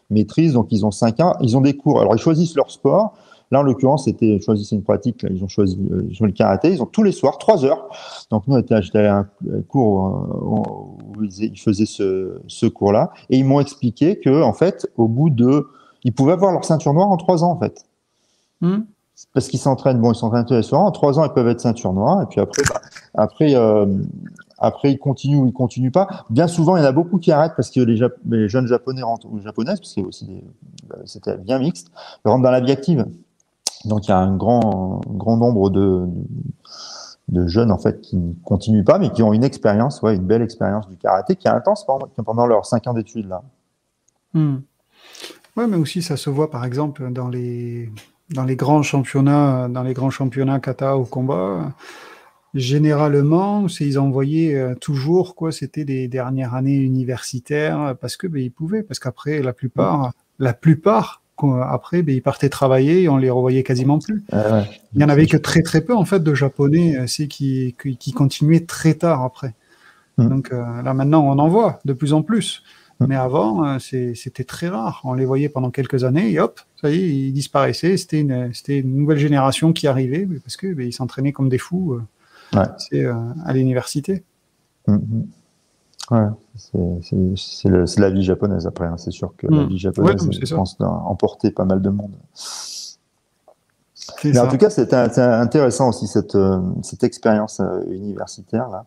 maîtrise, donc ils ont 5 ans. Ils ont des cours, alors ils choisissent leur sport. Là, en l'occurrence, choisissez une pratique. Là, ils ont choisi le karaté. Ils ont tous les soirs 3 heures. Donc nous, j'étais allé à un cours où ils faisaient ce cours-là, et ils m'ont expliqué que, en fait, ils pouvaient avoir leur ceinture noire en 3 ans, en fait. Parce qu'ils s'entraînent. Bon, ils s'entraînent tous les soirs. En 3 ans, ils peuvent être ceinture noire. Et puis après, ils continuent pas. Bien souvent, il y en a beaucoup qui arrêtent parce que les jeunes japonais rentrent, ou japonaises, parce qu'il y a aussi c'était bien mixte, ils rentrent dans la vie active. Donc, il y a un grand nombre de jeunes, en fait, qui ne continuent pas, mais qui ont une expérience, une belle expérience du karaté, qui est intense pendant leurs 5 ans d'études, là. Ouais, mais aussi, ça se voit, par exemple, dans les grands championnats, kata au combat. Généralement, ils envoyaient toujours, c'était des dernières années universitaires, parce que ils pouvaient, parce qu'après, la plupart, après, ils partaient travailler et on les revoyait quasiment plus. Il n'y en avait que très très peu, en fait, de Japonais qui continuaient très tard après. Donc là, maintenant, on en voit de plus en plus. Mais avant, c'était très rare. On les voyait pendant quelques années et hop, ça y est, ils disparaissaient. C'était une nouvelle génération qui arrivait parce que ils s'entraînaient comme des fous à l'université. Ouais, c'est la vie japonaise après. Hein. C'est sûr que la vie japonaise, je pense, a emporté pas mal de monde. Mais en tout cas, c'était intéressant aussi cette expérience universitaire là,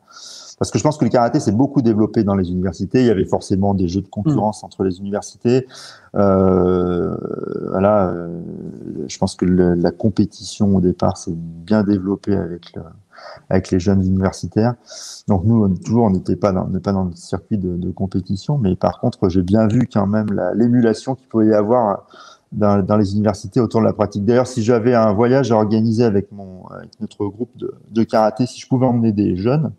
parce que je pense que le karaté s'est beaucoup développé dans les universités. Il y avait forcément des jeux de concurrence entre les universités. Voilà, je pense que la compétition au départ s'est bien développée avec les jeunes universitaires. Donc nous, on n'était pas dans le circuit de compétition, mais par contre, j'ai bien vu quand même l'émulation qu'il pouvait y avoir dans les universités autour de la pratique. D'ailleurs, si j'avais un voyage à organiser avec notre groupe de karaté, si je pouvais emmener des jeunes,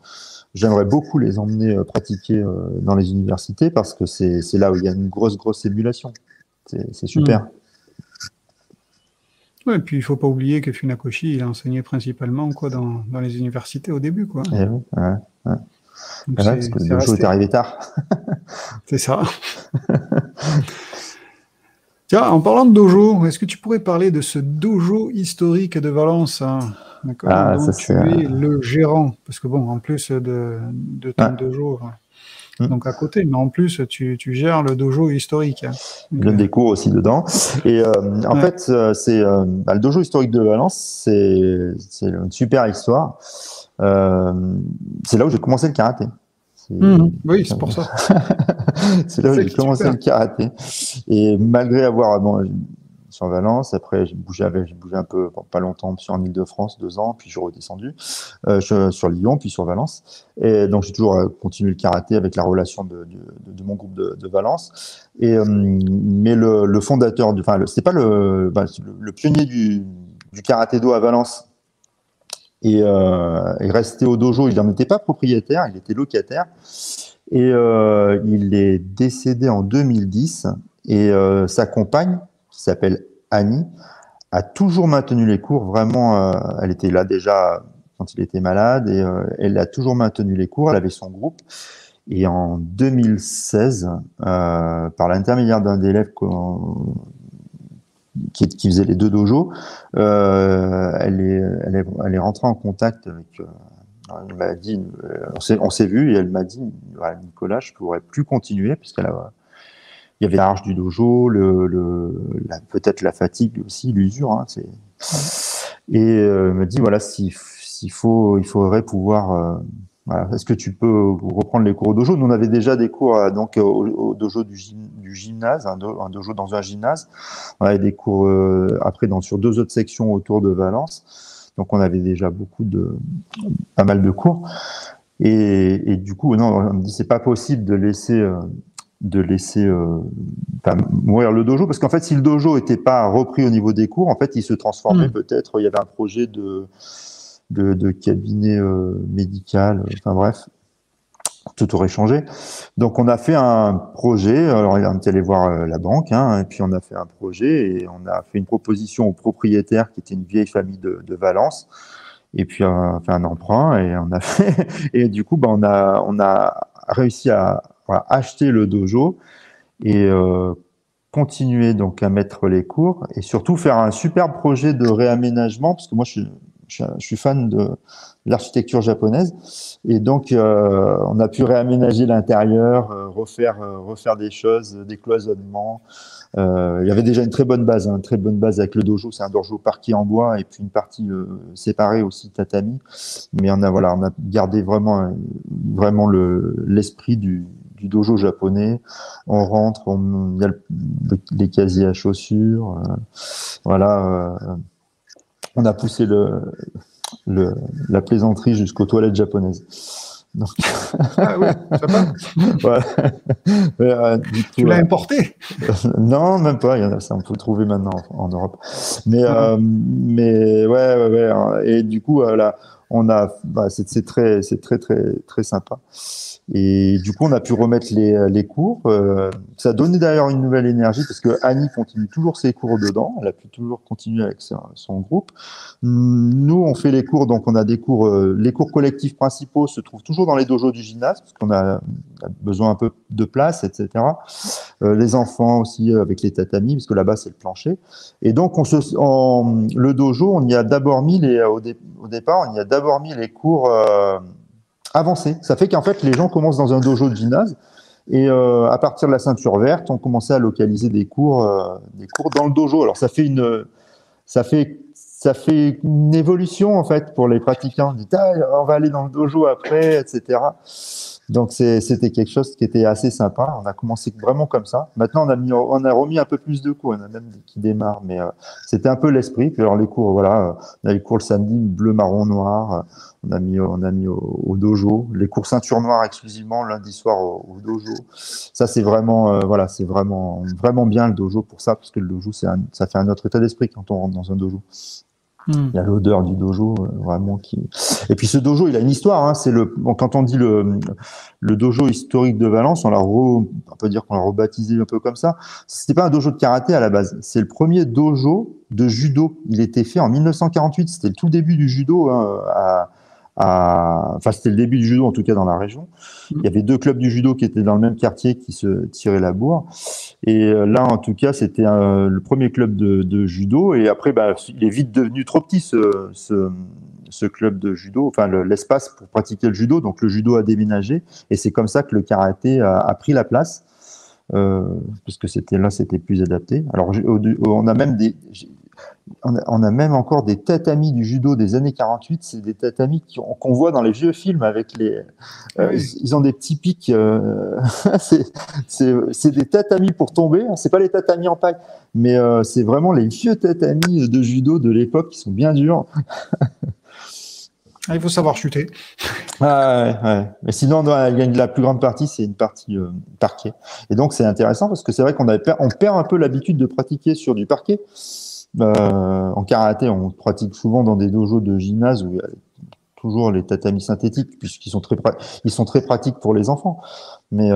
j'aimerais beaucoup les emmener pratiquer dans les universités parce que c'est là où il y a une grosse émulation. C'est super. Ouais, et puis il faut pas oublier que Funakoshi, il a enseigné principalement dans les universités au début, quoi. Et oui, ouais. Parce que le dojo est arrivé tard. C'est ça. Tiens, en parlant de dojo, est-ce que tu pourrais parler de ce dojo historique de Valence, hein, d'accord, dont tu es le gérant? Parce que bon, en plus de ton dojo, donc à côté, mais en plus, tu gères le dojo historique. Hein. Je donne des cours aussi dedans. Et en fait, c'est le dojo historique de Valence, c'est une super histoire. C'est là où j'ai commencé le karaté. Oui, c'est pour ça. C'est là où j'ai commencé le karaté. Et malgré avoir sur Valence, après j'ai bougé un peu, pas longtemps, sur en Île-de-France, 2 ans, puis je suis redescendu sur Lyon, puis sur Valence. Et donc j'ai toujours continué le karaté avec la relation de mon groupe de Valence. Et mais le fondateur, c'était pas le pionnier du karaté-do à Valence. Et resté au dojo, il n'en était pas propriétaire, il était locataire. Et il est décédé en 2010. Et sa compagne, qui s'appelle Annie, a toujours maintenu les cours. Vraiment, elle était là déjà quand il était malade et elle a toujours maintenu les cours. Elle avait son groupe. Et en 2016, par l'intermédiaire d'un des élèves qui faisait les 2 dojos, elle est rentrée en contact avec. Elle m'a dit, on s'est vu et elle m'a dit, voilà, Nicolas, je pourrais plus continuer parce il y avait la rage du dojo, peut-être la fatigue aussi, l'usure. Hein, et elle m'a dit, voilà, il faudrait pouvoir. Voilà, est-ce que tu peux reprendre les cours au dojo? Nous, on avait déjà des cours donc au dojo du gymnase, un dojo dans un gymnase. On avait des cours après sur 2 autres sections autour de Valence. Donc, on avait déjà pas mal de cours. Et du coup, non, on me dit c'est pas possible de laisser mourir le dojo parce qu'en fait, si le dojo était pas repris au niveau des cours, en fait, il se transformait peut-être. Il y avait un projet de cabinet médical, enfin bref, tout aurait changé. Donc on a fait un projet, alors on est allé voir la banque, hein, et puis on a fait un projet et on a fait une proposition au propriétaire qui était une vieille famille de Valence, et puis on a fait un emprunt et on a fait, et du coup on a réussi à acheter le dojo et continuer donc à mettre les cours et surtout faire un super projet de réaménagement parce que moi je suis fan de l'architecture japonaise et donc on a pu réaménager l'intérieur, refaire des choses, des cloisonnements. Il y avait déjà une très bonne base avec le dojo. C'est un dojo parquet en bois et puis une partie séparée aussi tatami. Mais on a gardé vraiment l'esprit du dojo japonais. On rentre, il y a les casiers à chaussures. On a poussé la plaisanterie jusqu'aux toilettes japonaises. Donc... Ah oui, ça va. Ouais. Tu l'as importé? Non, même pas. Il y en a, ça on peut le trouver maintenant en Europe. Mais ouais. Et du coup, là, c'est très très sympa. Et du coup, on a pu remettre les cours. Ça a donné d'ailleurs une nouvelle énergie parce que Annie continue toujours ses cours dedans. Elle a pu toujours continuer avec son groupe. Nous, on fait les cours. Donc, on a des cours. Les cours collectifs principaux se trouvent toujours dans les dojos du gymnase parce qu'on a besoin un peu de place, etc. Les enfants aussi avec les tatamis parce que là-bas, c'est le plancher. Et donc, le dojo, on y a d'abord mis au départ, on y a d'abord mis les cours avancé. Ça fait qu'en fait, les gens commencent dans un dojo de gymnase et à partir de la ceinture verte, on commençait à localiser des cours dans le dojo. Alors ça fait une évolution en fait pour les pratiquants. On dit, on va aller dans le dojo après, etc. Donc c'était quelque chose qui était assez sympa. On a commencé vraiment comme ça. Maintenant on a remis un peu plus de cours. On a même qui démarrent, mais c'était un peu l'esprit. Puis alors les cours, voilà, on a les cours le samedi bleu, marron, noir. On a mis au dojo. Les cours ceinture noire exclusivement lundi soir au dojo. Ça c'est vraiment voilà, c'est vraiment bien le dojo pour ça, parce que le dojo ça fait un autre état d'esprit quand on rentre dans un dojo. Il y a l'odeur du dojo vraiment qui. Et puis ce dojo, il a une histoire. Hein. Quand on dit le dojo historique de Valence, on peut dire qu'on l'a rebaptisé un peu comme ça. C'était pas un dojo de karaté à la base. C'est le premier dojo de judo. Il était fait en 1948. C'était le tout début du judo. Hein, enfin, c'était le début du judo en tout cas dans la région. Il y avait 2 clubs du judo qui étaient dans le même quartier qui se tiraient la bourre. Et là, en tout cas, c'était le premier club de judo. Et après, il est vite devenu trop petit ce club de judo, enfin l'espace pour pratiquer le judo. Donc le judo a déménagé et c'est comme ça que le karaté a pris la place parce que c'était plus adapté. Alors on a même encore des tatamis du judo des années 48. C'est des tatamis qu'on voit dans les vieux films avec ils ont des petits pics. C'est des tatamis pour tomber. C'est pas les tatamis en paille, mais c'est vraiment les vieux tatamis de judo de l'époque qui sont bien durs. Il faut savoir chuter. Ouais. Mais sinon, la plus grande partie, c'est une partie parquet. Et donc, c'est intéressant parce que c'est vrai qu'on perd un peu l'habitude de pratiquer sur du parquet. En karaté, on pratique souvent dans des dojos de gymnase où il y a toujours les tatamis synthétiques puisqu'ils sont très pratiques pour les enfants. Mais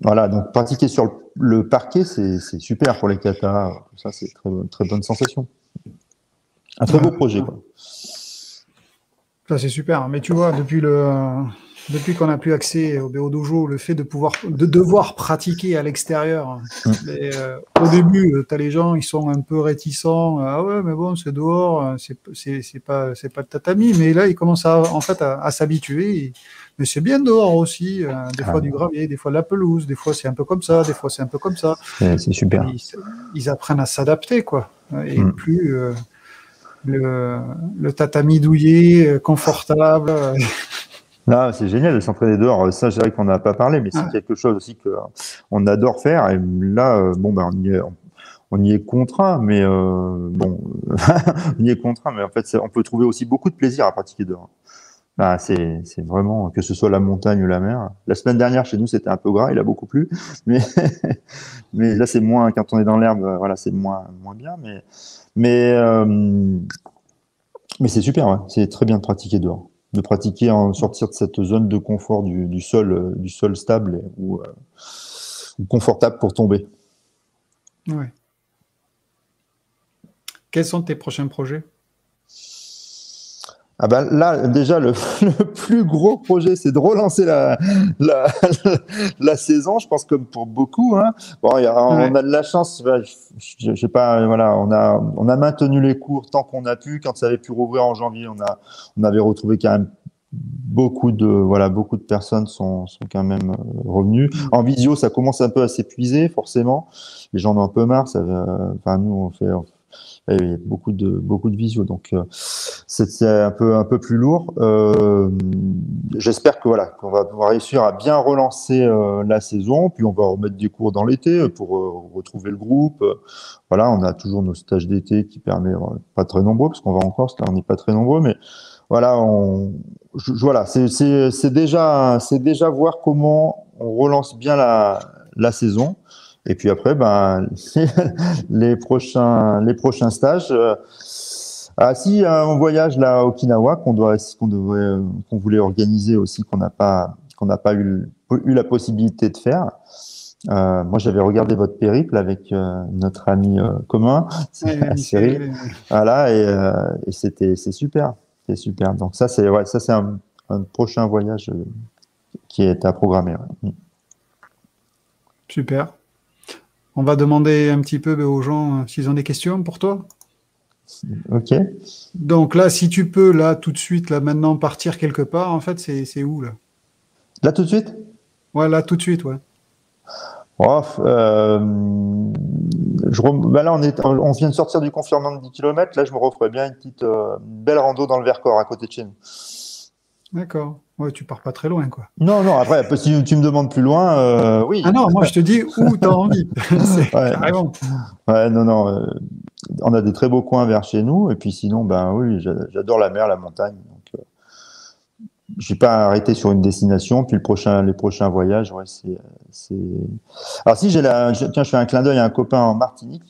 voilà, donc pratiquer sur le parquet, c'est super pour les katas. Ça, c'est très bonne sensation. Un très beau projet, quoi. Ça, c'est super. Mais tu vois, depuis qu'on n'a plus accès au dojo, le fait de devoir pratiquer à l'extérieur. Au début, tu as les gens, ils sont un peu réticents. Ah ouais, mais bon, c'est dehors, c'est pas le tatami. Mais là, ils commencent à s'habituer. Mais c'est bien dehors aussi. Des fois du gravier, des fois de la pelouse, des fois c'est un peu comme ça, des fois c'est un peu comme ça. C'est super. Ils apprennent à s'adapter, quoi. Et plus le tatami douillet, confortable. Là, c'est génial de s'entraîner dehors. Ça, je dirais qu'on n'a pas parlé, mais c'est quelque chose aussi qu'on adore faire. Et là, on y est contraint, mais on y est contraint, mais en fait, on peut trouver aussi beaucoup de plaisir à pratiquer dehors. C'est vraiment, que ce soit la montagne ou la mer. La semaine dernière, chez nous, c'était un peu gras, il a beaucoup plu, mais là, c'est moins, quand on est dans l'herbe, voilà, c'est moins bien, mais c'est super, ouais. C'est très bien de pratiquer dehors. De pratiquer sortir de cette zone de confort du sol stable ou confortable pour tomber. Ouais. Quels sont tes prochains projets? Là, déjà, le plus gros projet, c'est de relancer la saison. Je pense comme pour beaucoup. Hein. Bon, on a de la chance. Je sais pas. Voilà, on a maintenu les cours tant qu'on a pu. Quand ça avait pu rouvrir en janvier, on avait retrouvé quand même beaucoup de personnes sont quand même revenues. En visio, ça commence un peu à s'épuiser, forcément. Les gens en ont un peu marre. Nous, on fait. Il y a beaucoup de visio, donc c'est un peu plus lourd. J'espère qu'on va réussir à bien relancer la saison, puis on va remettre des cours dans l'été pour retrouver le groupe. Voilà, on a toujours nos stages d'été qui permettent, pas très nombreux parce qu'on va en Corse, là on n'est pas très nombreux, mais voilà, c'est déjà voir comment on relance bien la saison. Et puis après, les prochains stages. Si un voyage là à Okinawa qu'on voulait organiser aussi, qu'on n'a pas eu la possibilité de faire. Moi, j'avais regardé votre périple avec notre ami commun, Cyril. Voilà, et c'est super, Donc ça, c'est un prochain voyage qui est à programmer. Ouais. Super. On va demander un petit peu aux gens s'ils ont des questions pour toi. Ok. Donc là, si tu peux, là, tout de suite, là, maintenant, partir quelque part, en fait, c'est où, là? Là, tout de suite? Ouais, là, tout de suite, ouais. Oh, bah là, on vient de sortir du confinement de 10 km. Là, je me referais bien une belle rando dans le Vercors, à côté de chez nous. D'accord. Ouais, tu pars pas très loin, quoi. Non, non, après, si tu me demandes plus loin, Ah oui. non, moi, je te dis où t'as envie. C'est Ouais, carrément. ouais, non, non. On a des très beaux coins vers chez nous. Et puis sinon, ben oui, j'adore la mer, la montagne. Donc, j'ai pas arrêté sur une destination. Puis les prochains voyages, ouais, c'est. Alors si tiens, je fais un clin d'œil à un copain en Martinique.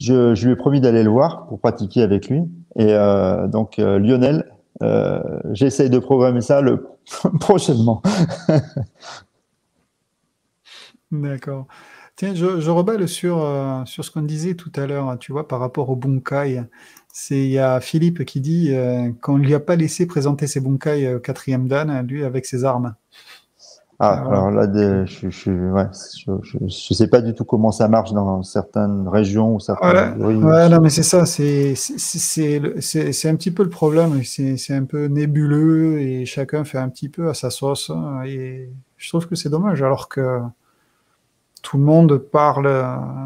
Je lui ai promis d'aller le voir pour pratiquer avec lui. Et donc Lionel, j'essaye de programmer ça prochainement. D'accord. Tiens, je rebelle sur ce qu'on disait tout à l'heure, tu vois, par rapport au bunkai. Il y a Philippe qui dit qu'on ne lui a pas laissé présenter ses bunkai au quatrième dan, lui, avec ses armes. Ah, Voilà. alors là, ouais, je sais pas du tout comment ça marche dans certaines régions ou certaines Ouais, jurys. ouais, non, mais c'est ça, c'est un petit peu le problème, c'est un peu nébuleux et chacun fait un petit peu à sa sauce, hein, et je trouve que c'est dommage, alors que tout le monde parle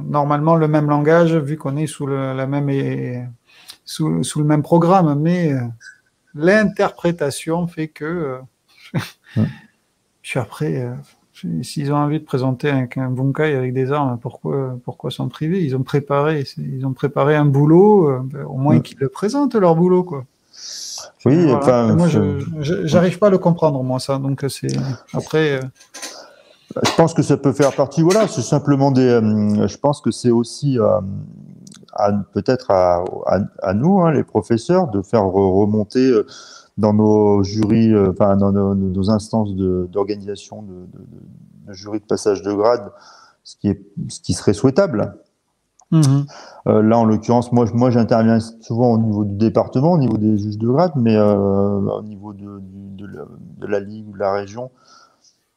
normalement le même langage, vu qu'on est sous le même programme, mais l'interprétation fait que, Hmm. puis après, s'ils ont envie de présenter un bunkai avec des armes, pourquoi s'en priver? Ils ont préparé un boulot, ben, au moins Hmm. qu'ils le présentent leur boulot, quoi. Oui, Voilà. enfin, Moi, j'arrive pas à le comprendre, moi, ça. Donc, après. je pense que ça peut faire partie. Voilà, c'est simplement je pense que c'est aussi peut-être à nous, hein, les professeurs, de faire remonter dans nos jurys, enfin dans nos instances d'organisation de jury de passage de grade, ce qui serait souhaitable. Mhm. Là, en l'occurrence, moi, j'interviens souvent au niveau du département, au niveau des juges de grade, mais au niveau de la ligue ou de la région.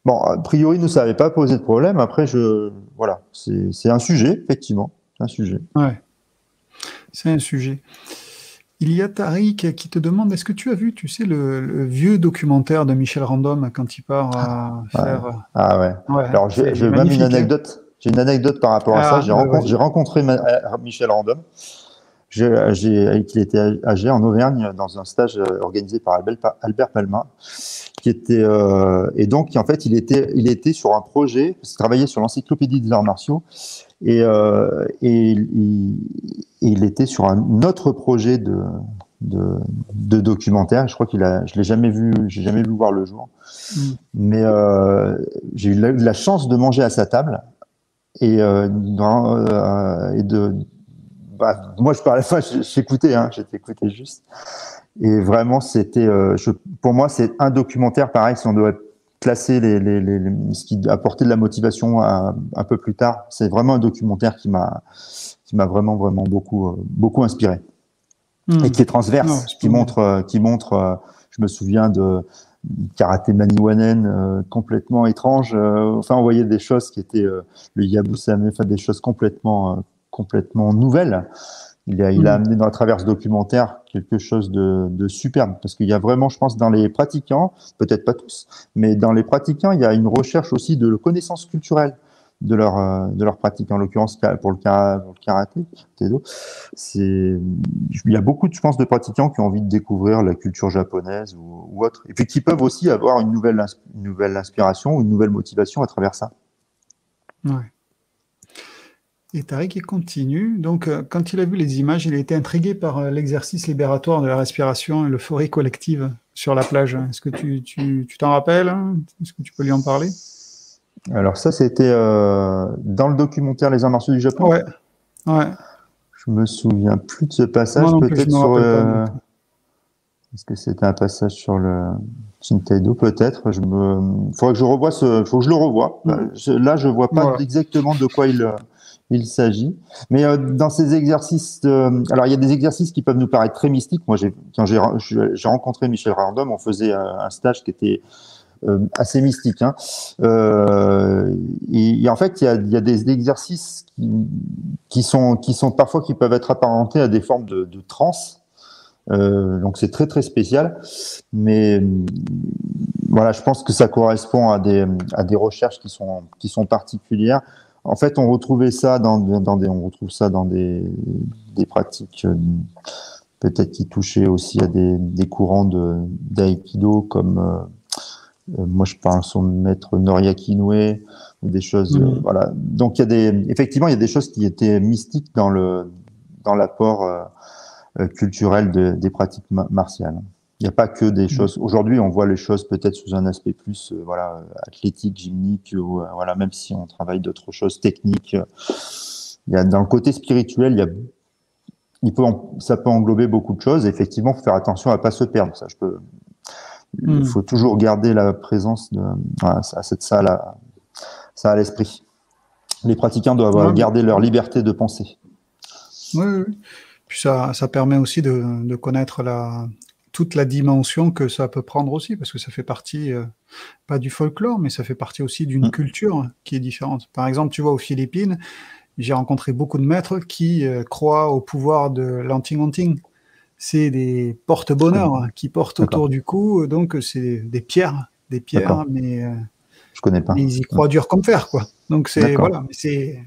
Bon, a priori, nous, ça n'avait pas posé de problème. Après, voilà, c'est un sujet, effectivement, c'est un sujet. Ouais, c'est un sujet. Il y a Tariq qui te demande, est-ce que tu as vu, tu sais, le vieux documentaire de Michel Random quand il part Ouais. faire. Ah ouais. Ouais, Alors, c'est j'ai même une magnifique, hein. anecdote. J'ai une anecdote par rapport à ça. Ah, ben J'ai vas-y. rencontré Michel Random. Il était âgé en Auvergne dans un stage organisé par Albert Palma, qui était et donc en fait il était sur un projet, parce qu'il travaillait sur l'encyclopédie des arts martiaux et il était sur un autre projet de documentaire. Je crois je l'ai jamais vu, j'ai jamais vu voir le jour. Mm. Mais j'ai eu la chance de manger à sa table et moi je parlais pas, j'écoutais, hein, j'écoutais juste. Et vraiment, pour moi, c'est un documentaire pareil. Si on doit classer ce qui a apporté de la motivation un peu plus tard, c'est vraiment un documentaire qui m'a vraiment, vraiment beaucoup inspiré. Et Mm. qui est Non, transverse, c'est pas mal. qui montre, je me souviens de karaté maniwanen complètement étrange. Enfin, on voyait des choses qui étaient le yabusame, enfin des choses complètement nouvelles. Il a Mm. amené à travers ce documentaire quelque chose de superbe, parce qu'il y a vraiment, je pense, dans les pratiquants, peut-être pas tous, mais dans les pratiquants, il y a une recherche aussi de connaissance culturelle de leur pratique. En l'occurrence, pour le karaté, Taekwondo, il y a beaucoup, je pense, de pratiquants qui ont envie de découvrir la culture japonaise ou autre, et puis qui peuvent aussi avoir une nouvelle inspiration, une nouvelle motivation à travers ça. Ouais. Et Tariq, il continue. Donc, quand il a vu les images, il a été intrigué par l'exercice libératoire de la respiration et l'euphorie collective sur la plage. Est-ce que tu t'en rappelles, hein? Est-ce que tu peux lui en parler? Alors ça, c'était dans le documentaire Les Arts martiaux du Japon. Ouais, ouais. Je me souviens plus de ce Moi passage, non plus, je peut-être me sur. rappelle pas. Est-ce que c'était un passage sur le Shintedo, peut-être. Faudrait que je revoie faut que je le revoie. Mm. Là, je vois pas Voilà. exactement de quoi il s'agit. Mais dans ces exercices, alors il y a des exercices qui peuvent nous paraître très mystiques. Moi, quand j'ai rencontré Michel Random, on faisait un stage qui était assez mystique. Hein. Et en fait, il y a des exercices qui sont parfois qui peuvent être apparentés à des formes de transe. Donc c'est très très spécial, mais voilà, je pense que ça correspond à des recherches qui sont particulières. En fait, on retrouve ça dans des pratiques peut-être qui touchaient aussi à des courants d'aïkido comme moi je parle son maître Noriaki Inoue ou des choses voilà. Donc effectivement il y a des choses qui étaient mystiques dans l'apport culturel des pratiques martiales. Il n'y a pas que des choses. Aujourd'hui, on voit les choses peut-être sous un aspect plus voilà athlétique, gymnique, ou voilà, même si on travaille d'autres choses techniques. Il y a dans le côté spirituel, ça peut englober beaucoup de choses. Et effectivement, il faut faire attention à pas se perdre. Il faut toujours garder la présence voilà, ça à l'esprit. Les pratiquants doivent garder leur liberté de penser. Oui. Puis ça permet aussi de connaître toute la dimension que ça peut prendre aussi, parce que ça fait partie, pas du folklore, mais ça fait partie aussi d'une culture qui est différente. Par exemple, tu vois, aux Philippines, j'ai rencontré beaucoup de maîtres qui croient au pouvoir de l'anting-anting. C'est des porte-bonheur qui portent autour du cou, donc c'est des pierres, mais je connais pas. Mais ils y croient dur comme fer, quoi. Donc voilà, mais c'est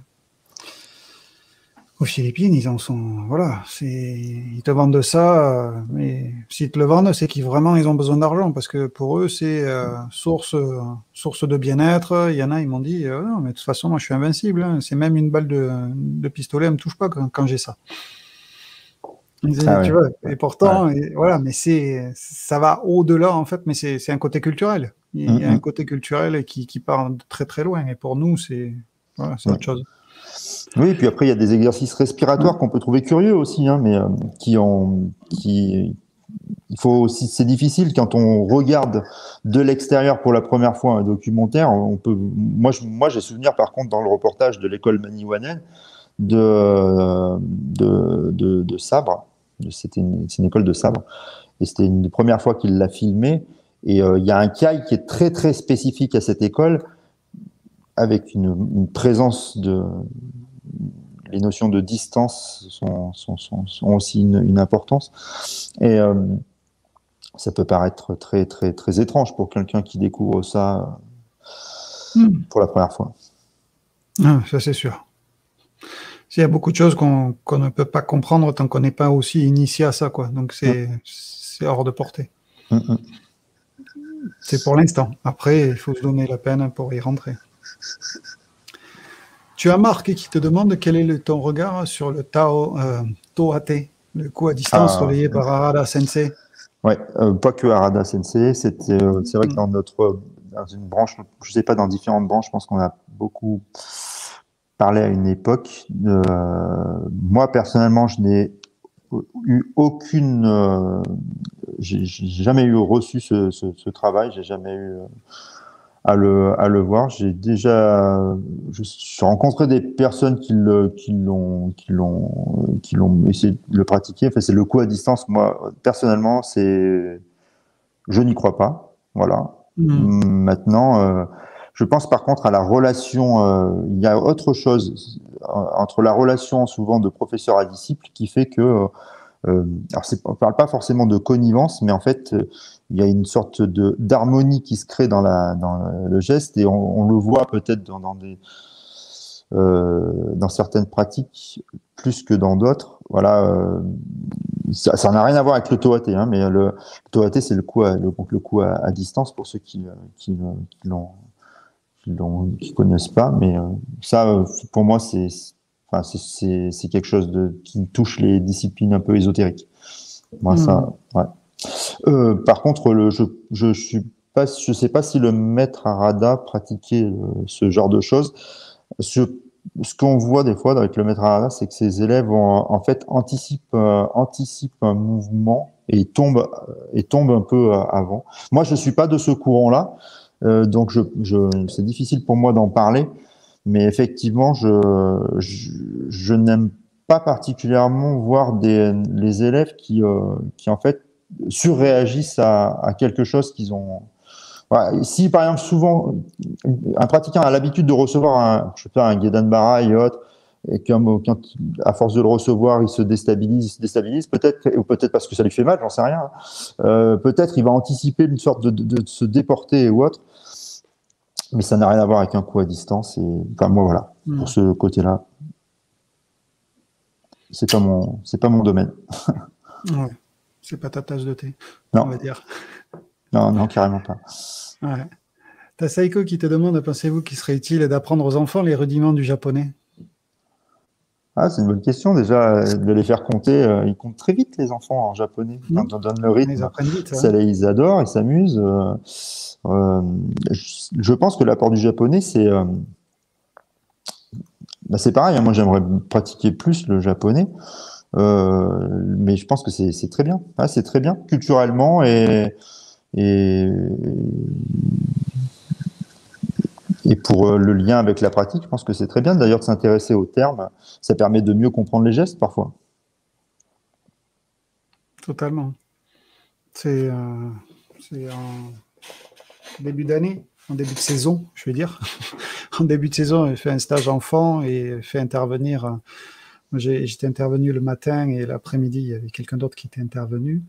aux Philippines, ils en sont, voilà, ils te vendent de ça, mais s'ils te le vendent, c'est qu'ils vraiment ils ont besoin d'argent, parce que pour eux c'est source de bien-être. Il y en a, ils m'ont dit, non, mais de toute façon, moi je suis invincible, hein. C'est même une balle de pistolet, elle me touche pas quand j'ai ça. Tu vois, et pourtant, voilà, mais ça va au-delà en fait, mais c'est un côté culturel. Il y a un côté culturel qui part de très très loin, et pour nous c'est autre chose. Oui, puis après il y a des exercices respiratoires qu'on peut trouver curieux aussi, hein, mais il faut aussi, c'est difficile quand on regarde de l'extérieur pour la première fois un documentaire. Moi j'ai souvenir par contre dans le reportage de l'école Maniwanen de sabre. C'est une école de sabre, et c'était une des premières fois qu'il l'a filmé. Et il y a un kai qui est très très spécifique à cette école, avec une présence les notions de distance sont aussi une importance. Et ça peut paraître très très très étrange pour quelqu'un qui découvre ça pour la première fois. Ça c'est sûr. Il y a beaucoup de choses qu'on ne peut pas comprendre tant qu'on n'est pas aussi initié à ça, quoi. Donc c'est hors de portée. C'est pour l'instant. Après, il faut se donner la peine pour y rentrer. Tu as Marc qui te demande quel est ton regard sur le Toate, le coup à distance relayé par Harada Sensei. Ouais, pas que Harada Sensei. C'est vrai que dans une branche, je sais pas, dans différentes branches, je pense qu'on a beaucoup parlé à une époque. Moi personnellement, je n'ai eu aucune, j'ai jamais reçu ce travail. J'ai jamais eu à le voir. J'ai rencontré des personnes qui l'ont essayé de le pratiquer. Enfin, c'est le coup à distance. Moi, personnellement, je n'y crois pas. Voilà. Maintenant, je pense par contre à la relation. Il y a autre chose entre la relation souvent de professeur à disciple qui fait que alors on parle pas forcément de connivence, mais en fait, il y a une sorte d'harmonie qui se crée dans le geste, et on le voit peut-être dans certaines pratiques plus que dans d'autres. Voilà, ça n'a rien à voir avec le Toate, hein, mais le Toate, c'est le coup à distance pour ceux qui connaissent pas. Mais ça, pour moi, c'est quelque chose qui touche les disciplines un peu ésotériques. Moi, ça, ouais. Par contre, je sais pas si le maître Harada pratiquait ce genre de choses. Ce qu'on voit des fois avec le maître Harada, c'est que ses élèves en fait anticipent un mouvement et tombent un peu avant. Moi, je suis pas de ce courant-là, donc c'est difficile pour moi d'en parler. Mais effectivement, je n'aime pas particulièrement voir les élèves qui en fait surréagissent à quelque chose Ouais, si par exemple souvent un pratiquant a l'habitude de recevoir je sais pas, un Gedan Bara et autres, et quand à force de le recevoir, il se déstabilise, peut-être, ou peut-être parce que ça lui fait mal, j'en sais rien. Peut-être il va anticiper une sorte de se déporter ou autre, mais ça n'a rien à voir avec un coup à distance. Et enfin moi voilà, pour ce côté-là, c'est pas mon domaine. Ouais. C'est pas ta tasse de thé, on va Non, dire. non, carrément pas. Ouais. T'as Saiko qui te demande, pensez-vous qu'il serait utile d'apprendre aux enfants les rudiments du japonais? Ah, c'est une bonne question déjà, de les faire compter. Ils comptent très vite les enfants en japonais. Quand on donne le Ils rythme, apprennent vite, ça, hein. ils adorent, ils s'amusent. Euh, je pense que l'apport du japonais, c'est pareil. Hein, moi, j'aimerais pratiquer plus le japonais, mais je pense que c'est très bien. Ah, c'est très bien culturellement et et pour le lien avec la pratique, je pense que c'est très bien. D'ailleurs, de s'intéresser aux termes, ça permet de mieux comprendre les gestes parfois. Totalement. C'est en début d'année, en début de saison, je veux dire. En début de saison, j'ai fait un stage enfant et fait intervenir. J'étais intervenu le matin et l'après-midi, il y avait quelqu'un d'autre qui était intervenu.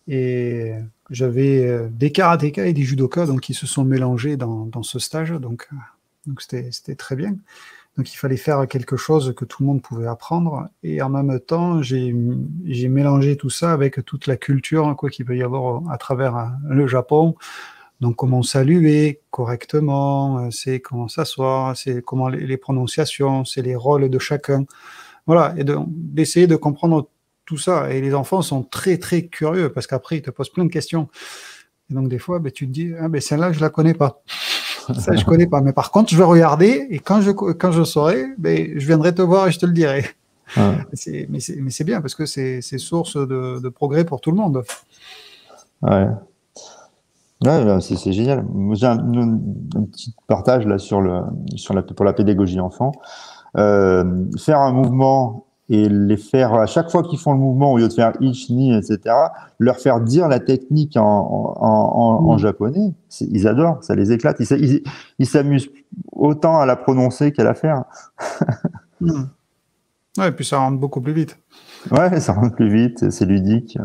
Et j'avais des karatékas et des judokas donc, qui se sont mélangés dans ce stage. Donc c'était très bien. Donc il fallait faire quelque chose que tout le monde pouvait apprendre. Et en même temps, j'ai mélangé tout ça avec toute la culture quoi, qu'il peut y avoir à travers le Japon. Donc comment saluer correctement, c'est comment s'asseoir, c'est comment les prononciations, c'est les rôles de chacun. Voilà, et d'essayer de comprendre tout ça. Et les enfants sont très très curieux parce qu'après ils te posent plein de questions. Et donc des fois, ben, tu te dis, ah, ben, celle-là, je la connais pas. Ça, je connais pas. Mais par contre, je vais regarder et quand je saurai, ben, je viendrai te voir et je te le dirai. Ouais. Mais c'est bien parce que c'est source de progrès pour tout le monde. Ouais. Ouais, c'est génial. J'ai un petit partage là pour la pédagogie enfant. Faire un mouvement et les faire à chaque fois qu'ils font le mouvement, au lieu de faire ich, ni, etc., leur faire dire la technique en japonais, ils adorent, ça les éclate. Ils s'amusent autant à la prononcer qu'à la faire. Ouais, et puis ça rentre beaucoup plus vite. Ouais, ça rentre plus vite, c'est ludique.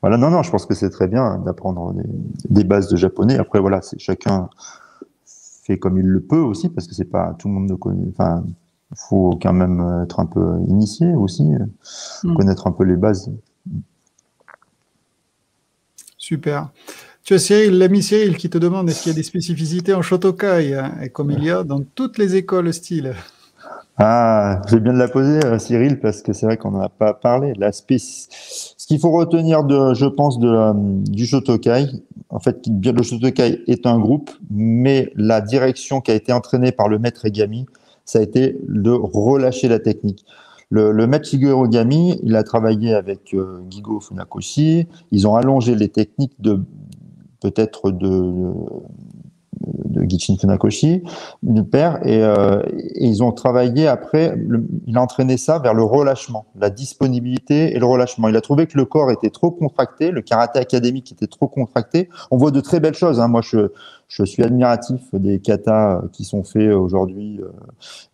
Voilà, non, je pense que c'est très bien d'apprendre des bases de japonais. Après, voilà, chacun fait comme il le peut aussi, parce que c'est pas tout le monde ne connaît. Enfin, il faut quand même être un peu initié aussi, connaître un peu les bases. Super. Tu as Cyril, l'ami Cyril, qui te demande est-ce qu'il y a des spécificités en Shotokai, hein, et comme il y a dans toutes les écoles style. Ah, j'ai bien de la poser, Cyril, parce que c'est vrai qu'on n'en a pas parlé. Ce qu'il faut retenir je pense, du Shotokai, en fait, le Shotokai est un groupe, mais la direction qui a été entraînée par le maître Egami, ça a été de relâcher la technique. Le maître Shigeru Egami, il a travaillé avec Gigo Funakoshi. Ils ont allongé les techniques peut-être de Gichin Funakoshi, du père, et ils ont travaillé après, il a entraîné ça vers le relâchement, la disponibilité et le relâchement. Il a trouvé que le corps était trop contracté, le karaté académique était trop contracté. On voit de très belles choses, hein. Moi, je suis admiratif des katas qui sont faits aujourd'hui,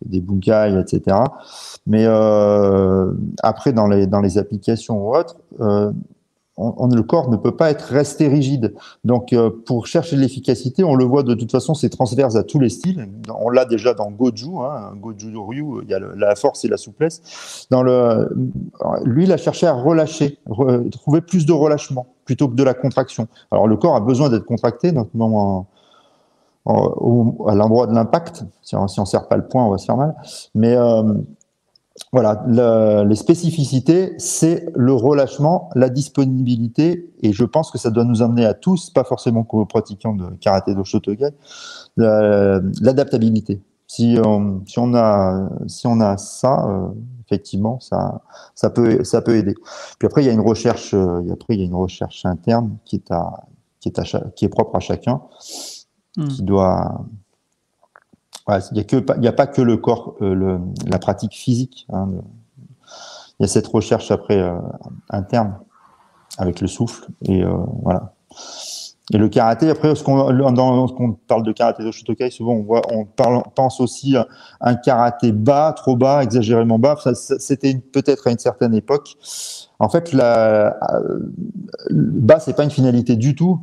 des bunkai, etc. Mais après, dans les applications ou autres, le corps ne peut pas être resté rigide. Donc, pour chercher l'efficacité, on le voit de toute façon, c'est transverse à tous les styles. On l'a déjà dans Goju, hein, Goju Ryu, il y a la force et la souplesse. Lui, il a cherché à relâcher, trouver plus de relâchement plutôt que de la contraction. Alors, le corps a besoin d'être contracté, notamment à l'endroit de l'impact. Si on ne serre pas le poing, on va se faire mal. Mais voilà, les spécificités, c'est le relâchement, la disponibilité, et je pense que ça doit nous amener à tous, pas forcément qu'aux pratiquants de karaté do shotokai, l'adaptabilité. Si on a ça, effectivement, ça peut aider. Puis après, il y a une recherche, interne qui est propre à chacun, qui doit. Voilà, il n'y a pas que le corps, la pratique physique. Hein, il y a cette recherche après interne avec le souffle et voilà. Et le karaté, après, lorsqu'on parle de karaté do Shotokai, souvent on pense aussi à un karaté bas, trop bas, exagérément bas. C'était peut-être à une certaine époque. En fait, bas, c'est pas une finalité du tout.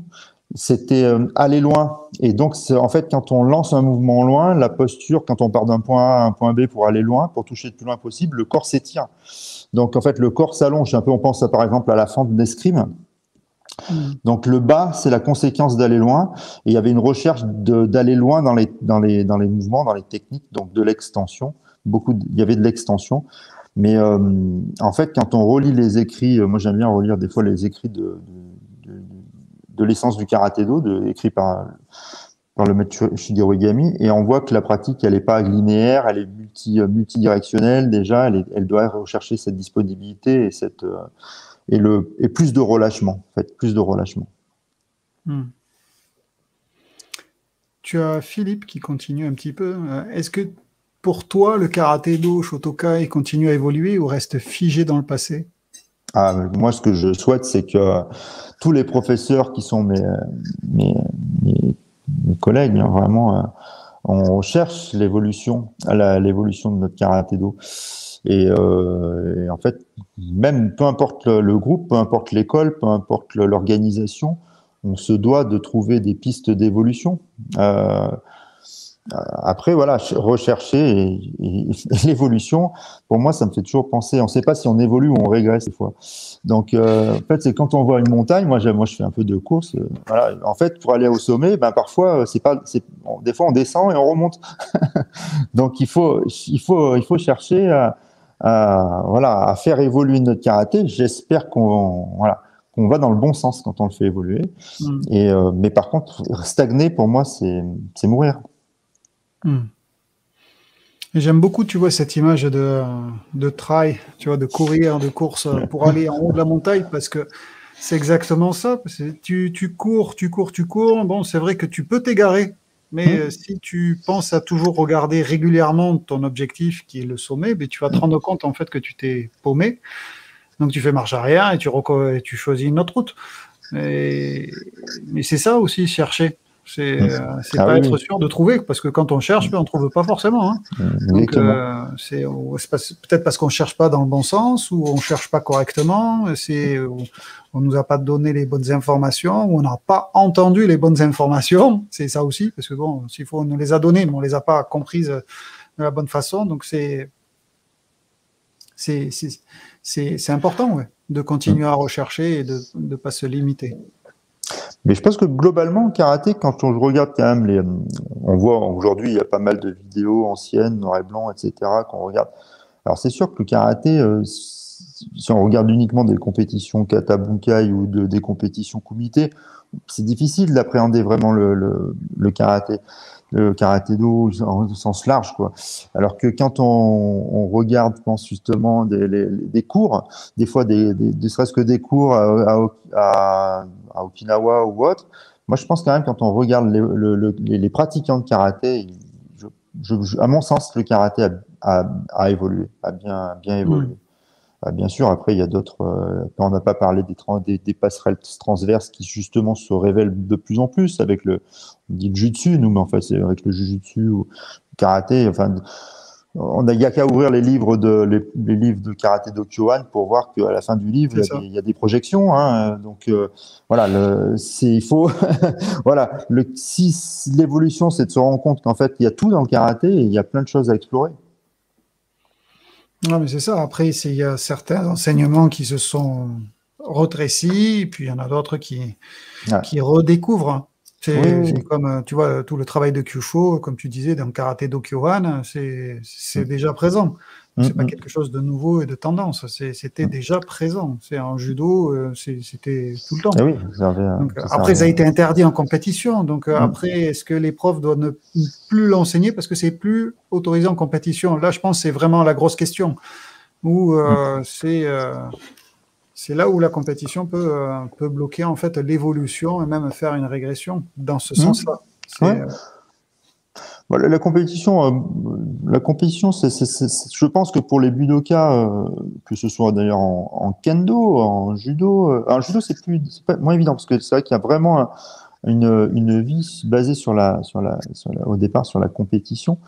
C'était aller loin. Et donc, en fait, quand on lance un mouvement loin, la posture, quand on part d'un point A à un point B pour aller loin, pour toucher le plus loin possible, le corps s'étire. Donc, en fait, le corps s'allonge. Un peu, on pense par exemple à la fente d'escrime. Donc le bas, c'est la conséquence d'aller loin. Et il y avait une recherche d'aller loin dans les mouvements, dans les techniques, donc de l'extension. Il y avait de l'extension. Mais en fait, quand on relit les écrits, moi j'aime bien relire des fois les écrits de l'essence du karaté-do, écrits par le maître Shigeru Igami, et on voit que la pratique, elle n'est pas linéaire, elle est multidirectionnelle déjà, elle doit rechercher cette disponibilité et plus de relâchement, en fait, plus de relâchement. Tu as Philippe qui continue un petit peu. Est-ce que pour toi, le karaté-do Shotokai continue à évoluer ou reste figé dans le passé? Moi, ce que je souhaite, c'est que tous les professeurs qui sont mes collègues, hein, vraiment, on cherche l'évolution de notre karaté-do. Et en fait, même peu importe le groupe, peu importe l'école, peu importe l'organisation, on se doit de trouver des pistes d'évolution. Après, voilà, rechercher et l'évolution, pour moi, ça me fait toujours penser, on ne sait pas si on évolue ou on régresse des fois. Donc, en fait, c'est quand on voit une montagne, moi je fais un peu de course, voilà. En fait, pour aller au sommet, parfois, des fois on descend et on remonte. Donc, il faut chercher à faire évoluer notre karaté. J'espère qu'on va dans le bon sens quand on le fait évoluer. Mais par contre, stagner, pour moi, c'est mourir. J'aime beaucoup, tu vois, cette image de trail, tu vois, de courir, de course pour aller en haut de la montagne, parce que c'est exactement ça. Tu cours. Bon, c'est vrai que tu peux t'égarer, mais si tu penses à toujours regarder régulièrement ton objectif, qui est le sommet, tu vas te rendre compte en fait que tu t'es paumé. Donc tu fais marche arrière et tu choisis une autre route. Mais c'est ça aussi, chercher. C'est pas être sûr de trouver, parce que quand on cherche, on ne trouve pas forcément. Hein. Donc, c'est peut-être parce qu'on ne cherche pas dans le bon sens, ou on ne cherche pas correctement, on ne nous a pas donné les bonnes informations, ou on n'a pas entendu les bonnes informations. C'est ça aussi, parce que bon, s'il faut, on nous les a données, mais on ne les a pas comprises de la bonne façon. Donc, c'est important de continuer à rechercher et de ne pas se limiter. Mais je pense que globalement, le karaté, quand on regarde quand même on voit aujourd'hui, il y a pas mal de vidéos anciennes, noir et blanc, etc., qu'on regarde. Alors, c'est sûr que le karaté, si on regarde uniquement des compétitions kata bunkai ou des compétitions kumite, c'est difficile d'appréhender vraiment le karaté. Le karaté-do en sens large, quoi. Alors que quand on regarde, je pense justement des cours, des fois ne serait-ce que des cours à Okinawa ou autre, moi je pense quand même quand on regarde les pratiquants de karaté, à mon sens, le karaté a évolué, a bien évolué. Bien sûr, après, il y a d'autres. On n'a pas parlé des passerelles transverses qui, justement, se révèlent de plus en plus avec on dit le jutsu, nous, mais en fait, c'est avec le jujutsu ou le karaté. Enfin, il n'y a qu'à ouvrir les livres de karaté do Kyohan pour voir qu'à la fin du livre, il y a des projections. Hein, donc, voilà, il faut. Voilà, si l'évolution, c'est de se rendre compte qu'en fait, il y a tout dans le karaté et il y a plein de choses à explorer. Non, mais c'est ça. Après, il y a certains enseignements qui se sont retrécis, et puis il y en a d'autres qui redécouvrent. C'est comme, tu vois, tout le travail de Kyusho, comme tu disais, dans le karaté do Kyohan, c'est déjà présent. C'est pas quelque chose de nouveau et de tendance. C'était déjà présent. C'est en judo, c'était tout le temps. Oui, donc, après, ça a été interdit en compétition. Donc après, est-ce que les profs doivent ne plus l'enseigner parce que c'est plus autorisé en compétition? Là, je pense que c'est vraiment la grosse question. Où c'est là où la compétition peut bloquer en fait l'évolution et même faire une régression dans ce sens-là. La compétition, je pense que pour les budokas, que ce soit d'ailleurs en kendo, en judo c'est moins évident parce que c'est vrai qu'il y a vraiment une vie basée au départ sur la compétition.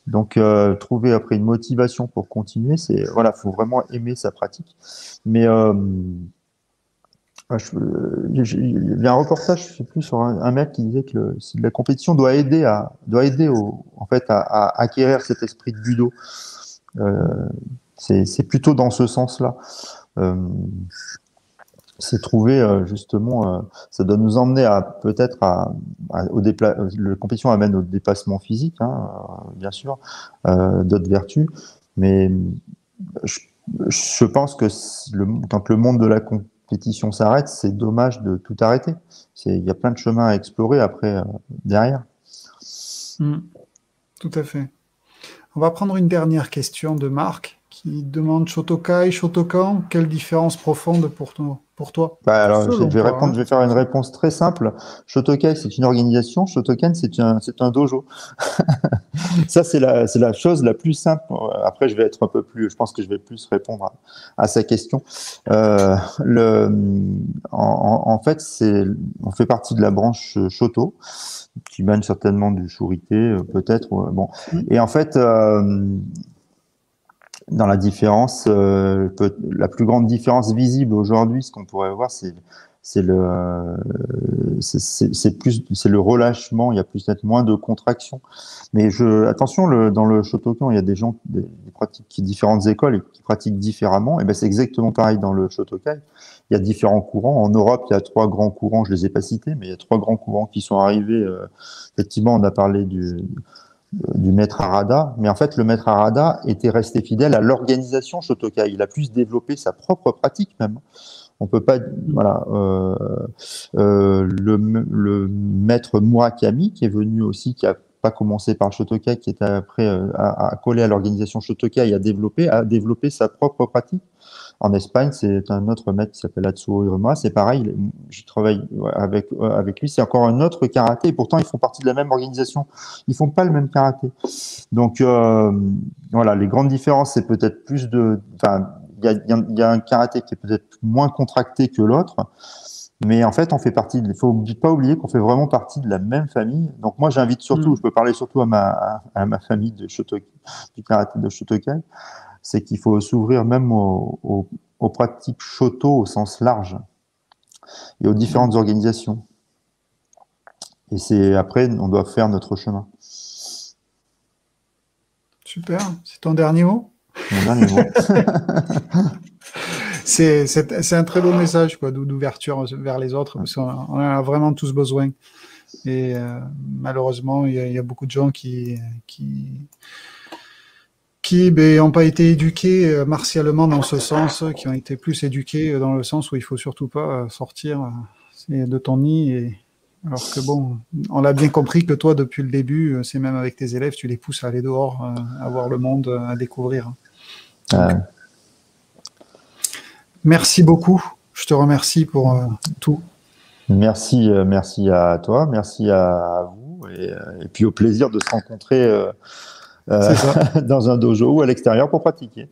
Donc, trouver après une motivation pour continuer, voilà, faut vraiment aimer sa pratique. Mais il y a un reportage, je sais plus, sur un mec qui disait que la compétition doit aider en fait, à acquérir cet esprit de budo. C'est plutôt dans ce sens-là. C'est trouver justement, ça doit nous emmener peut-être la compétition amène au dépassement physique, hein, bien sûr, d'autres vertus, mais je pense que quand le monde de la compétition s'arrête, c'est dommage de tout arrêter. Il y a plein de chemins à explorer après derrière. Tout à fait. On va prendre une dernière question de Marc qui demande Shotokai, Shotokan, quelle différence profonde pour toi? Alors, je vais faire une réponse très simple. Shotokai, c'est une organisation. Shotokan, c'est un dojo. Ça, c'est la chose la plus simple. Après, je pense que je vais plus répondre à sa question. En fait, on fait partie de la branche Shoto, qui mène certainement du Shurite, peut-être. Bon. Et en fait, dans la différence, la plus grande différence visible aujourd'hui, ce qu'on pourrait voir, c'est le relâchement. Il y a peut-être moins de contraction. Mais attention, dans le Shotokan, il y a des gens qui pratiquent différentes écoles et qui pratiquent différemment. Et ben c'est exactement pareil dans le Shotokai. Il y a différents courants. En Europe, il y a 3 grands courants. Je les ai pas cités, mais il y a 3 grands courants qui sont arrivés. Effectivement, on a parlé du maître Harada, mais en fait, le maître Harada était resté fidèle à l'organisation Shotokai. Il a plus développé sa propre pratique même. On peut pas, voilà. Le maître Murakami, qui est venu aussi, qui a pas commencé par le Shotokai, qui était après à coller à l'organisation Shotokai, a développé sa propre pratique. En Espagne, c'est un autre maître qui s'appelle Atsuo Hiruma. C'est pareil, je travaille avec lui. C'est encore un autre karaté. Et pourtant, ils font partie de la même organisation. Ils font pas le même karaté. Donc, voilà, les grandes différences, c'est peut-être plus il y a un karaté qui est peut-être moins contracté que l'autre. Mais en fait, il faut pas oublier qu'on fait vraiment partie de la même famille. Donc, moi, j'invite surtout, je peux parler surtout à ma famille du karaté de Shotokai, c'est qu'il faut s'ouvrir même aux pratiques Shoto au sens large et aux différentes organisations. Et après, on doit faire notre chemin. Super. C'est ton dernier mot? Mon dernier mot. C'est un très beau message d'ouverture vers les autres, parce qu'on en a vraiment tous besoin. Et malheureusement, il y a beaucoup de gens qui n'ont pas été éduqués martialement dans ce sens, qui ont été plus éduqués dans le sens où il faut surtout pas sortir de ton nid. Alors que bon, on l'a bien compris que toi, depuis le début, c'est même avec tes élèves, tu les pousses à aller dehors, à voir le monde, à découvrir. Donc, merci beaucoup. Je te remercie pour tout. Merci à toi, merci à vous, et puis au plaisir de se rencontrer dans un dojo ou à l'extérieur pour pratiquer.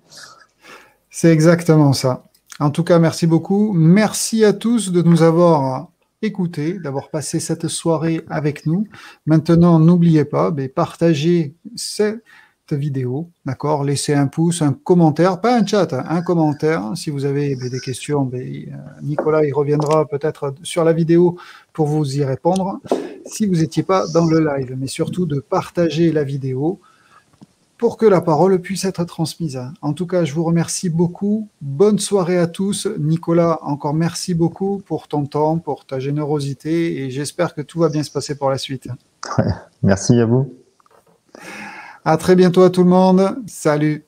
C'est exactement ça. En tout cas, merci beaucoup. Merci à tous de nous avoir écoutés, d'avoir passé cette soirée avec nous. Maintenant, n'oubliez pas, partagez cette vidéo, d'accord? Laissez un pouce, un commentaire, pas un chat, un commentaire. Si vous avez des questions, Nicolas il reviendra peut-être sur la vidéo pour vous y répondre. Si vous n'étiez pas dans le live, mais surtout de partager la vidéo pour que la parole puisse être transmise. En tout cas, je vous remercie beaucoup. Bonne soirée à tous. Nicolas, encore merci beaucoup pour ton temps, pour ta générosité, et j'espère que tout va bien se passer pour la suite. Ouais, merci à vous. À très bientôt à tout le monde. Salut.